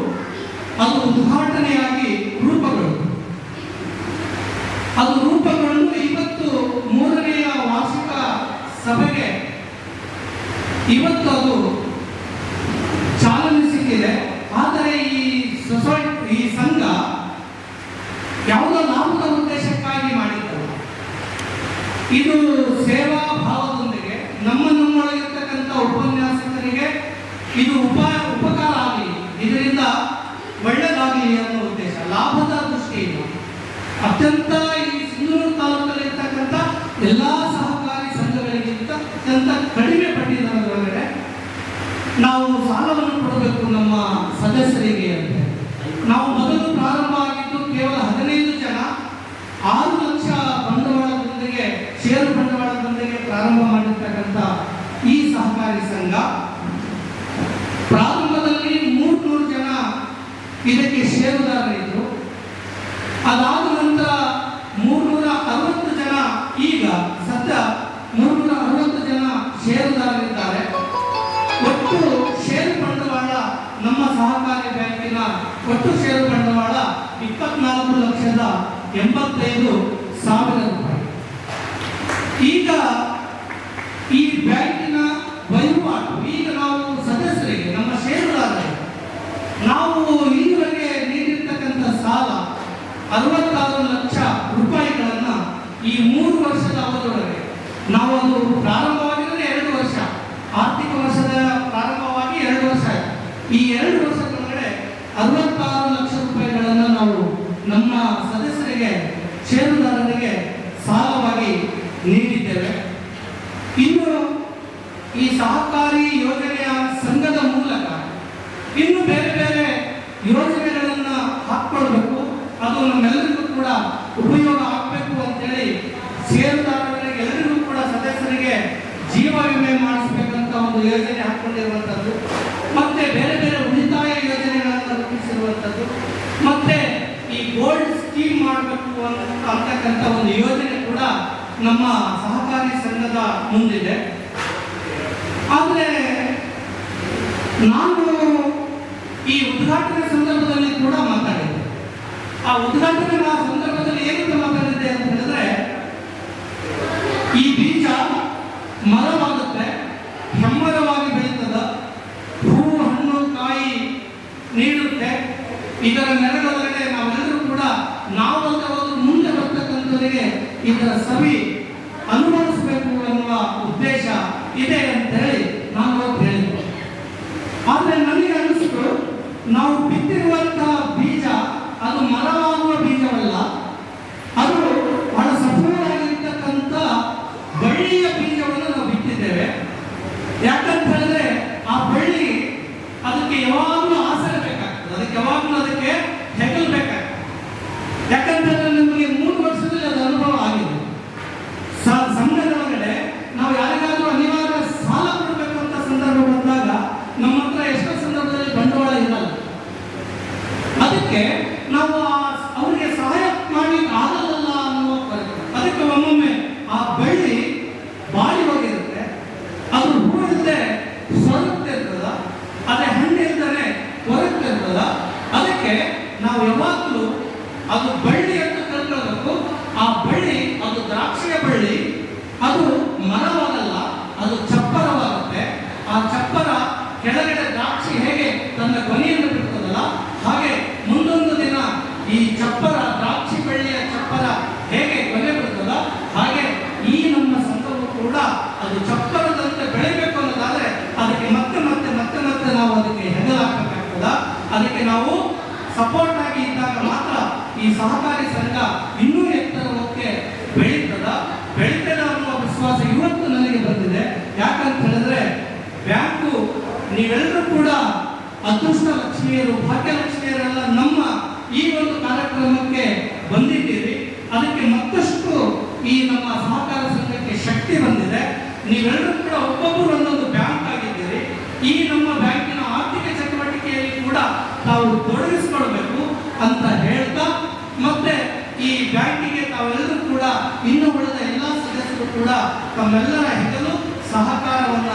ಅದು ಉದ್ಘಾಟನೆಯಾಗಿ ರೂಪುಗೊಂಡು ಇವತ್ತು 3ನೇ ವಾರ್ಷಿಕ ಸಭೆಗೆ ಇವತ್ತು ಅದು ಚಾಲನೆ ಸಿಕ್ಕಿದೆ. ಆದರೆ ಈ ಸಂಘ ಯಾವುದೋ ಲಾಭದ ಉದ್ದೇಶಕ್ಕಾಗಿ ಮಾಡಿದ್ದಲ್ಲ. ಇದು ಸೇವಾ ಭಾವದೊಂದಿಗೆ ನಮ್ಮೊಳಗಿರ್ತಕ್ಕಂಥ ಉಪನ್ಯಾಸಕರಿಗೆ ಇದು ಉಪಕಾರ ಆಗಲಿ, ಇದರಿಂದ ಒಳ್ಳೆಯದಾಗಲಿ ಅನ್ನೋ ಉದ್ದೇಶ, ಲಾಭದ ದೃಷ್ಟಿಯಿಂದ ಅತ್ಯಂತ ಈ ಸಿಂಧನೂರು ತಾಲೂಕಲ್ಲಿ ಇರ್ತಕ್ಕಂಥ ಎಲ್ಲ ಸಹಕಾರಿ ಸಂಘಗಳಿಗಿಂತ ಅತ್ಯಂತ ಕಡಿಮೆ ಬಡ್ಡಿ ದರದೊಳಗಡೆ ನಾವು ಸಾಲವನ್ನು ಕೊಡಬೇಕು ನಮ್ಮ ಸದಸ್ಯರಿಗೆ ಅಂತ. ನಾವು ಮೊದಲು ಪ್ರಾರಂಭ ಆಗಿದ್ದು ಕೇವಲ 15 ಜನ 6 ಲಕ್ಷ ಬಂಡವಾಳದೊಂದಿಗೆ, ಷೇರು ಬಂಡವಾಳದೊಂದಿಗೆ ಪ್ರಾರಂಭ ಮಾಡಿರ್ತಕ್ಕಂಥ ಈ ಸಹಕಾರಿ ಸಂಘ ಪ್ರಾರಂಭದಲ್ಲಿ 300 ಜನ ಇದಕ್ಕೆ ಷೇರುದಾರರಿದ್ದರು. ಅದಾದ ನಂತರ 360 ಜನ, ಈಗ ಸದ್ಯ 360 ಜನ ಷೇರುದಾರರಿದ್ದಾರೆ. ಒಟ್ಟು ಷೇರು ಬಂಡವಾಳ ನಮ್ಮ ಸಹಕಾರಿ ಬ್ಯಾಂಕಿನ ಒಟ್ಟು ಷೇರು ಬಂಡವಾಳ 24,85,000 ರೂಪಾಯಿ. ಈಗ ಈ ಬ್ಯಾಂಕಿನ ವಹಿವಾಟು, ಈಗ ನಾವು ಸದಸ್ಯರಿಗೆ, ನಮ್ಮ ಷೇರುದಾರರಿಗೆ ನಾವು ಈವರೆಗೆ ನೀಡಿರ್ತಕ್ಕಂಥ ಸಾಲ 66 ಲಕ್ಷ ರೂಪಾಯಿಗಳನ್ನು ಈ 3 ವರ್ಷದ ಅವಧಿಯೊಳಗೆ, ನಾವು ಅದು ಪ್ರಾರಂಭವಾಗಿರೋದೇ 2 ವರ್ಷ, ಆರ್ಥಿಕ ವರ್ಷದ ಪ್ರಾರಂಭವಾಗಿ 2 ವರ್ಷ ಆಯಿತು. ಈ 2 ವರ್ಷದೊಳಗಡೆ 66 ಲಕ್ಷ ರೂಪಾಯಿಗಳನ್ನು ನಾವು ನಮ್ಮ ಸದಸ್ಯರಿಗೆ, ಷೇರುದಾರರಿಗೆ ಸಾಲವಾಗಿ ನೀಡಿದ್ದೇವೆ. ಇನ್ನು ಈ ಸಹಕಾರಿ ಯೋಜನೆಯ ಸಂಘದ ಮೂಲಕ ಇನ್ನು ಬೇರೆ ಬೇರೆ ಯೋಜನೆಗಳನ್ನು ಹಾಕ್ಕೊಳ್ಬೇಕು, ಅದು ನಮ್ಮೆಲ್ಲರಿಗೂ ಕೂಡ ಉಪಯೋಗ ಆಗಬೇಕು ಅಂತೇಳಿ ಷೇರುದಾರರಿಗೆ ಎಲ್ಲರಿಗೂ ಕೂಡ ಸದಸ್ಯರಿಗೆ ಜೀವ ವಿಮೆ ಮಾಡಿಸಬೇಕಂತ ಒಂದು ಯೋಜನೆ ಹಾಕ್ಕೊಂಡಿರುವಂಥದ್ದು, ಮತ್ತೆ ಬೇರೆ ಬೇರೆ ಉಳಿತಾಯ ಯೋಜನೆಗಳನ್ನು ರೂಪಿಸಿರುವಂಥದ್ದು, ಮತ್ತೆ ಈ ಗೋಲ್ಡ್ ಸ್ಕೀಮ್ ಮಾಡಬೇಕು ಅಂತಕ್ಕಂಥ ಒಂದು ಯೋಜನೆ ಕೂಡ ನಮ್ಮ ಸಹಕಾರಿ ಸಂಘದ ಮುಂದಿದೆ. ಆದರೆ ನಾನು ಈ ಉದ್ಘಾಟನೆ ಸಂದರ್ಭದಲ್ಲಿ ಕೂಡ ಮಾತಾಡಿದ್ದೆ. ಆ ಉದ್ಘಾಟನೆ ಸಂದರ್ಭದಲ್ಲಿ ಏನಂತ ಮಾತಾಡಿದ್ದೆ ಅಂತ ಹೇಳಿದ್ರೆ, ಈ ಬೀಜ ಮರವಾಗುತ್ತೆ, ಹೆಮ್ಮರವಾಗಿ ಬೆಳೀತದ, ಹೂವು ಹಣ್ಣು ಕಾಯಿ ನೀಡುತ್ತೆ. ಇದರ ನೆರಳೊಳಗಡೆ ನಾವೆಲ್ಲರೂ ಕೂಡ ನಾವಂತ ಹೋದ್ರು ಮುಂದೆ ಬರ್ತಕ್ಕಂಥವರಿಗೆ ಇದರ ಸವಿ ಅನುಭವಿಸಬೇಕು ಅನ್ನುವ ಉದ್ದೇಶ ಇದೆ ಅಂತ ಹೇಳಿ ನಾನು ಹೇಳಿದ್ದೆ. ಆದರೆ ನನಗೆ ಅನಿಸ್ತು, ನಾವು ಬಿತ್ತಿರುವಂತಹ ಬೀಜ ಅದು ಮರವಾಗುವ ಬೀಜವಲ್ಲ, ಅದು ಬಹಳ ಸಫಲವಾಗಿರ್ತಕ್ಕಂಥ ಬಳ್ಳಿಯ ಬೀಜವನ್ನು ನಾವು ಬಿತ್ತಿದ್ದೇವೆ. ಯಾಕಂತ ಹೇಳಿದ್ರೆ ಆ ಬಳ್ಳಿ ಅದಕ್ಕೆ ಯಾವಾಗಲೂ ಆಸರೆ ಬೇಕಾಗ್ತದೆ, ಅದಕ್ಕೆ ಹೆಗಲು ಬೇಕಾಗ್ತದೆ. ಯಾಕಂತಂದ್ರೆ ನಮಗೆ 3 ವರ್ಷದಲ್ಲಿ ಅದು ಅನುಭವ ಆಗಿದೆ. ಸಂಘದೊಳಗಡೆ ನಾವು ಯಾರಿಗಾದ್ರೂ ಅನಿವಾರ್ಯ ಸಾಲ ಕೊಡಬೇಕು ಅಂತ ಸಂದರ್ಭ ಬಂದಾಗ ನಮ್ಮ ಹತ್ರ ಎಷ್ಟೋ ಸಂದರ್ಭದಲ್ಲಿ ಬಂಡವಾಳ ಇರಲ್ಲ. ಅದಕ್ಕೆ ನಾವು ಅವರಿಗೆ ಸಹಾಯ ಮಾಡ್ಲಿಕ್ಕೆ ಆಗಲ್ಲ ಅನ್ನುವ ಪರಿಸ್ಥಿತಿ. ಅದಕ್ಕೆ ಒಮ್ಮೊಮ್ಮೆ ಆ ಬಳ್ಳಿ ಬಾಡಿ ಹೋಗಿರುತ್ತೆ, ಅದು ಹೂ ಇಲ್ಲದೆ ಸೊರಗ್ತಿರ್ತದ, ಅದೇ ಹಣ್ಣು ಇಲ್ದರೆ ಹೊರಗ್ತಿರ್ತದ. ಅದಕ್ಕೆ ನಾವು ಯಾವಾಗಲೂ ಅದು ಬಳ್ಳಿ ಅಂತ ತಿಳ್ಕೊಳ್ಬೇಕು. ಆ ಬಳ್ಳಿ ಅದು ದ್ರಾಕ್ಷಿಯ ಬಳ್ಳಿ, ಅದು ಮರವಾಗಲ್ಲ, ಅದು ಚಪ್ಪರವಾಗುತ್ತೆ. ಆ ಚಪ್ಪರ ಕೆಳಗಡೆ ದ್ರಾಕ್ಷಿ ಹೇಗೆ ತನ್ನ ಕೊನೆಯನ್ನು ಬಿಡ್ತದಲ್ಲ, ಹಾಗೆ ಮುಂದೊಂದು ದಿನ ಈ ಚಪ್ಪರ, ದ್ರಾಕ್ಷಿ ಬಳ್ಳಿಯ ಚಪ್ಪರ ಹೇಗೆ ಕೊನೆ ಬಿಡ್ತದ, ಹಾಗೆ ಈ ನಮ್ಮ ಸಂಘವು ಕೂಡ ಅದು ಚಪ್ಪರದ ಸಪೋರ್ಟ್ ಆಗಿ ಇದ್ದಾಗ ಮಾತ್ರ ಈ ಸಹಕಾರಿ ಸಂಘ ಇನ್ನೂ ಎತ್ತರಕ್ಕೆ ಬೆಳೀತದ ಅನ್ನುವ ವಿಶ್ವಾಸ ಇವತ್ತು ನನಗೆ ಬಂದಿದೆ. ಯಾಕಂತ ಹೇಳಿದ್ರೆ ಬ್ಯಾಂಕು ನೀವೆಲ್ಲರೂ ಕೂಡ ಅದೃಷ್ಟ ಲಕ್ಷ್ಮಿಯರು, ಭಾಗ್ಯಲಕ್ಷ್ಮಿಯರೆಲ್ಲ ನಮ್ಮ ಈ ಒಂದು ಕಾರ್ಯಕ್ರಮಕ್ಕೆ ಬಂದಿದ್ದೀರಿ. ಅದಕ್ಕೆ ಮತ್ತಷ್ಟು ಈ ನಮ್ಮ ಸಹಕಾರ ಸಂಘಕ್ಕೆ ಶಕ್ತಿ ಬಂದಿದೆ. ನೀವೆಲ್ಲರೂ ಕೂಡ ಒಬ್ಬೊಬ್ಬರು ಒಂದೊಂದು ಬ್ಯಾಂಕ್ ಆಗಿದ್ದೀರಿ. ಈ ನಮ್ಮ ಬ್ಯಾಂಕಿನ ಆರ್ಥಿಕ ಚಟುವಟಿಕೆಯಲ್ಲಿ ಕೂಡ ತಾವು ತೊಡಗಿಸಿಕೊಳ್ಬೇಕು ಅಂತ ಹೇಳ್ತಾ, ಮತ್ತೆ ಈ ಬ್ಯಾಂಕಿಗೆ ತಾವೆಲ್ಲರೂ ಕೂಡ ಇನ್ನು ಉಳಿದ ಎಲ್ಲ ಸದಸ್ಯರು ಕೂಡ ತಮ್ಮೆಲ್ಲರ ಹೆಗಲು ಸಹಕಾರವನ್ನ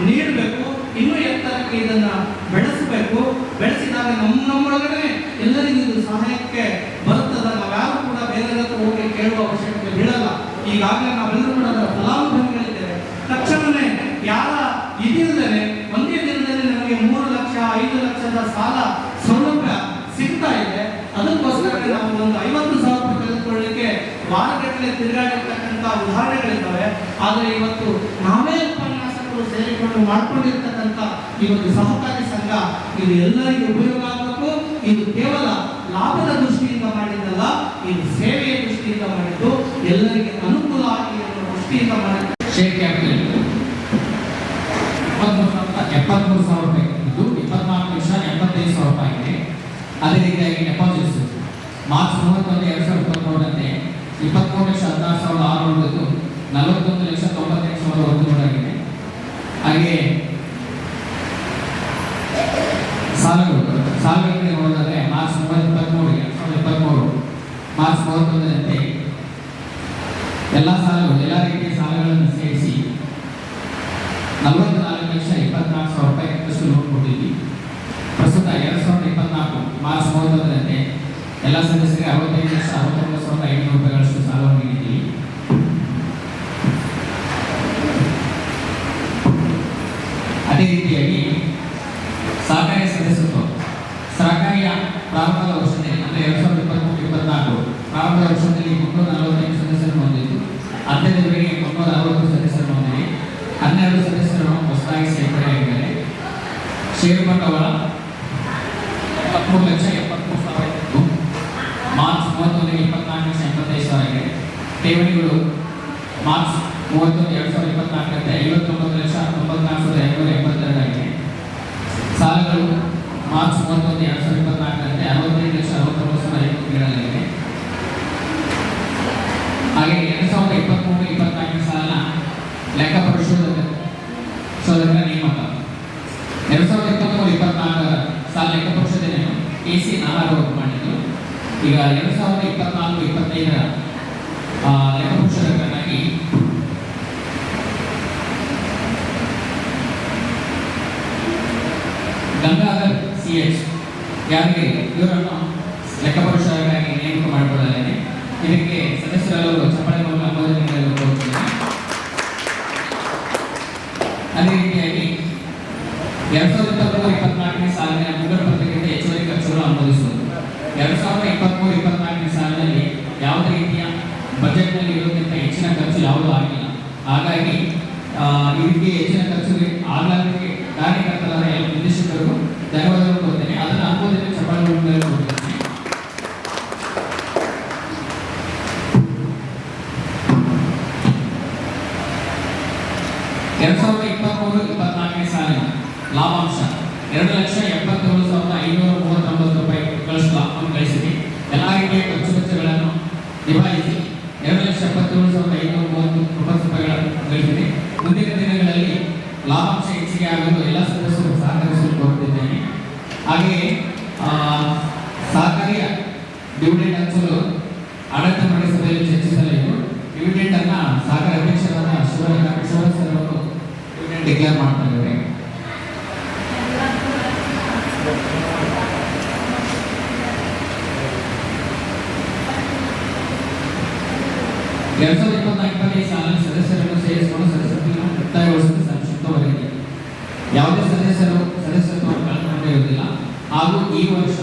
ನೀಡಬೇಕು. ಇನ್ನೂ ಎತ್ತರಕ್ಕೆ ಇದನ್ನ ಬೆಳೆಸಬೇಕು. ಬೆಳೆಸಿದಾಗ ನಮ್ಮೊಳಗಡೆ ಎಲ್ಲರಿಗೂ ಇದು ಸಹಾಯಕ್ಕೆ ಬರುತ್ತದೆ. ನಾವ್ಯಾರು ಕೂಡ ಬೇರೆ ಹತ್ರ ಹೋಗಿ ಕೇಳುವ ಅವಶ್ಯಕತೆ ಬೀಳಲ್ಲ. ಈಗಾಗಲೇ ನಾವೆಲ್ಲರೂ ಕೂಡ ಅದರ ಫಲಾನುಭವಿಗಳಿದ್ದೇವೆ. ತಕ್ಷಣವೇ ಯಾರ ಇದಿಲ್ಲದೆ ಒಂದೇ ದಿನದಲ್ಲಿ ನಮಗೆ 3 ಲಕ್ಷ 5 ಲಕ್ಷದ ಸಾಲ ಸೌಲಭ್ಯ ಸಿಗ್ತಾ ಇದೆ. ಅದಕ್ಕೋಸ್ಕರ ನಾವು ಒಂದು 50,000 ರೂಪಾಯಿ ತೆಗೆದುಕೊಳ್ಳಲಿಕ್ಕೆ ವಾರಗಟ್ಟಲೆ ತಿರುಗಾಡಿರ್ತಕ್ಕಂಥ ಉದಾಹರಣೆಗಳಿದ್ದಾವೆ. ಆದರೆ ಇವತ್ತು ನಾವೇ ಉಪನ್ಯಾಸಕರು ಸೇರಿಕೊಂಡು ಮಾಡ್ಕೊಂಡಿರ್ತಕ್ಕಂಥ ಇವತ್ತು ಸಹಕಾರಿ ಸಂಘ ಇದು ಎಲ್ಲರಿಗೂ ಉಪಯೋಗ ಆಗಬೇಕು. ಇದು ಕೇವಲ ಲಾಭದ ದೃಷ್ಟಿಯಿಂದ ಮಾಡಿದ್ದಲ್ಲ, ಇದು ಸೇವೆಯ ದೃಷ್ಟಿಯಿಂದ ಮಾಡಿದ್ದು, ಎಲ್ಲರಿಗೆ ಅನುಕೂಲ ಆಗಿ ಅನ್ನೋ ದೃಷ್ಟಿಯಿಂದ ಮಾಡಿದ್ದು. ಶೇರ್ ಕ್ಯಾಪಿಟಲ್ 73,000 ರೂಪಾಯಿ ಇದ್ದು 24,85,000 ರೂಪಾಯಿ ಇದೆ. ಅದೇ ರೀತಿಯಾಗಿ ಡೆಪಾಸಿಟ್ಸ್ ಮಾರ್ಚ್ 31, 2023 23,16,600 ಇದ್ದು 41,98,100 ಆಗಿದೆ. ಹಾಗೆ ಸಾಲಗಳಿಗೆ ನೋಡಿದರೆ ಮಾರ್ಚ್ 2023 ಮಾರ್ಚ್ 31 ಎಲ್ಲ ಸಾಲಗಳು, ಎಲ್ಲ ರೀತಿಯ ಸಾಲಗಳನ್ನು ಸೇರಿಸಿ 44,24,000 ರೂಪಾಯಿ ಅಷ್ಟು ಲೋನ್ ಕೊಟ್ಟಿದ್ವಿ. ಪ್ರಸ್ತುತ 2024 ಮಾರ್ಚ್ 31 ಎಲ್ಲ ಸದಸ್ಯರಿಗೆ 65,69,500 ರೂಪಾಯಿಗಳಷ್ಟು ಸಾಲವನ್ನು ನೀಡಿದ್ದೀವಿ. ಅದೇ ರೀತಿಯಾಗಿ ಸಹಕಾರಿ ಸದಸ್ಯತ್ವ ಸಹಕಾರಿಯ ಪ್ರಾರಂಭದ ವರ್ಷದಲ್ಲಿ ಅಂದರೆ 2023-24 ಪ್ರಾರಂಭದ ವರ್ಷದಲ್ಲಿ 345 ಸದಸ್ಯರನ್ನು ಹೊಂದಿದ್ದು, ಅಂತ್ಯದವರೆಗೆ 360 ಸದಸ್ಯರನ್ನು ಹೊಂದಿದೆ. 12 ಸದಸ್ಯರು ಹೊಸದಾಗಿ ಸೇರ್ಪಡೆಯಾಗಿದ್ದಾರೆ. ಷೇರು ಬಂಡವಾಳ 73,73,000 ಇದ್ದು ಮಾರ್ಚ್ 31 24,85,000 ಆಗಿದೆ. ಠೇವಣಿಗಳು ಮಾರ್ಚ್ 31, 2024 59,94,582 ಆಗಿದೆ. ಸಾಲಗಳು ಮಾರ್ಚ್ 31, 2024 65,69,500 ನೀಡಲಾಗಿದೆ. ಹಾಗೆ 2023-24 ಸಾಲನ ಲೆಕ್ಕ ಪರಿಶೋಧಕರ ನೇಮಕ 2023-24 ಸಾಲ ಲೆಕ್ಕ ಪರಿಶೋಧನೆಯನ್ನು AC ನಾರಾಯಣ ಮಾಡಿದ್ದು. ಈಗ 2024-25 ಲೆಕ್ಕ ಪರಿಶೋಧಕರಾಗಿ ಗಂಗಾಧರ್ CH ಯಾರಿಗೆ ಇವರನ್ನು ಲೆಕ್ಕ ಪರಿಶೋಧಕರಾಗಿ ನೇಮಕ ಮಾಡಿಕೊಳ್ಳಲಾಗಿದೆ. ಇದಕ್ಕೆ ಸದಸ್ಯರೆಲ್ಲರೂ ಚಪ್ಪಾಳೆ ಮೂಲಕ ಅನುಮೋದನೆ ನೀಡಲು ಕೋರುತ್ತೇನೆ. ಅದೇ ರೀತಿಯಾಗಿ 2023-24 ಸಾಲಿನ ಮುಂಗಡ ಪತ್ರಕ್ಕಿಂತ ಹೆಚ್ಚುವರಿ ಖರ್ಚುಗಳು ಅನುಮೋದಿಸುವುದು. 2023-24 ಸಾಲಿನಲ್ಲಿ ಯಾವುದೇ ರೀತಿಯ ಬಜೆಟ್ನಲ್ಲಿ ಇರುವುದಕ್ಕಿಂತ ಹೆಚ್ಚಿನ ಖರ್ಚು ಯಾವುದೂ ಆಗಿಲ್ಲ. ಹಾಗಾಗಿ ಇದಕ್ಕೆ ಹೆಚ್ಚಿನ ಖರ್ಚು ಆಗಲಿಕ್ಕೆ ಕಾರ್ಯಕರ್ತರಾದ ಎಲ್ಲ ನಿರ್ದೇಶಕರು ಧನ್ಯವಾದಗಳು ಕೊಡ್ತೇನೆ. ಅದನ್ನು ಅನುಮೋದನೆ ಚಪ್ಪಾಳೆ ಮೂಲಕ ಕೊಡ್ತೇನೆ. ಎರಡು 2023-24 ಸಾಲಿನ ಲಾಭಾಂಶ 2,77,539 ರೂಪಾಯಿ ಲಾಭವನ್ನು ಗಳಿಸಿದೆ. ಎಲ್ಲ ರೀತಿಯ ಖರ್ಚು ವೆಚ್ಚಗಳನ್ನು ನಿಭಾಯಿಸಿ 2,77,539 ರೂಪಾಯಿಗಳನ್ನು ಗಳಿಸಿದೆ. ಮುಂದಿನ ದಿನಗಳಲ್ಲಿ ಲಾಭಾಂಶ ಹೆಚ್ಚಿಗೆ ಆಗಲು ಎಲ್ಲ ಸದಸ್ಯರು ಸಹಕರಿಸಲು ಕೋರುತ್ತಿದ್ದೇನೆ. ಹಾಗೆಯೇ ಸಹಕಾರಿಯ ಡಿವಿಡೆಂಡ್ ಹಂಚಲು ಆಡಳಿತ ಮಂಡಳಿ ಸಭೆಯಲ್ಲಿ ಚರ್ಚಿಸಲಾಯಿತು. ಡಿವಿಡೆಂಡ್ ಅನ್ನ ಸಹಕಾರಿ ಅಧ್ಯಕ್ಷರಾದ ಶಿವರಾಜ್ ಸರ್ ಅವರು ಡಿಕ್ಲೇರ್ ಮಾಡ್ತಾ ಇದ್ದಾರೆ. ಎರಡು 2024 ಸಾಲಿನ ಸದಸ್ಯರನ್ನು ಸೇರಿಸಿಕೊಂಡು ಸದಸ್ಯತ್ವವನ್ನು ಮುಕ್ತಾಯಗೊಳಿಸಲು ಸಂಕ್ಷಿಪ್ತ ವರದಿ. ಯಾವುದೇ ಸದಸ್ಯತ್ವವನ್ನು ಕಳೆದುಕೊಂಡಿರುವುದಿಲ್ಲ. ಹಾಗೂ ಈ ವರ್ಷ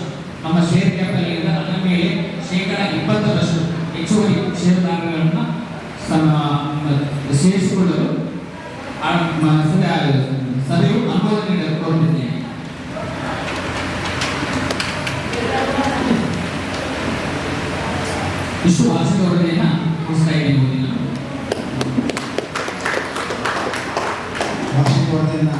ನಮ್ಮ ಶೇರ್ ಕ್ಯಾಪಿಟಲ್ ಅದರ ಮೇಲೆ 20% ಹೆಚ್ಚುವರಿ ಷೇರುದಾರಗಳನ್ನು ಸೇರಿಸಿಕೊಳ್ಳಲು ಸಭೆಯು ಅನುಮೋದನೆ ನೀಡಲು ಕೋರುತ್ತಿದ್ದೇನೆ. ಇಷ್ಟು ವಾರ್ಷಿಕ ವರದಿಯನ್ನು ಮುಗಿಸ್ತಾ ಇದ್ದೀನಿ ಓದಿನ. ವಾರ್ಷಿಕ ವರದಿಯನ್ನು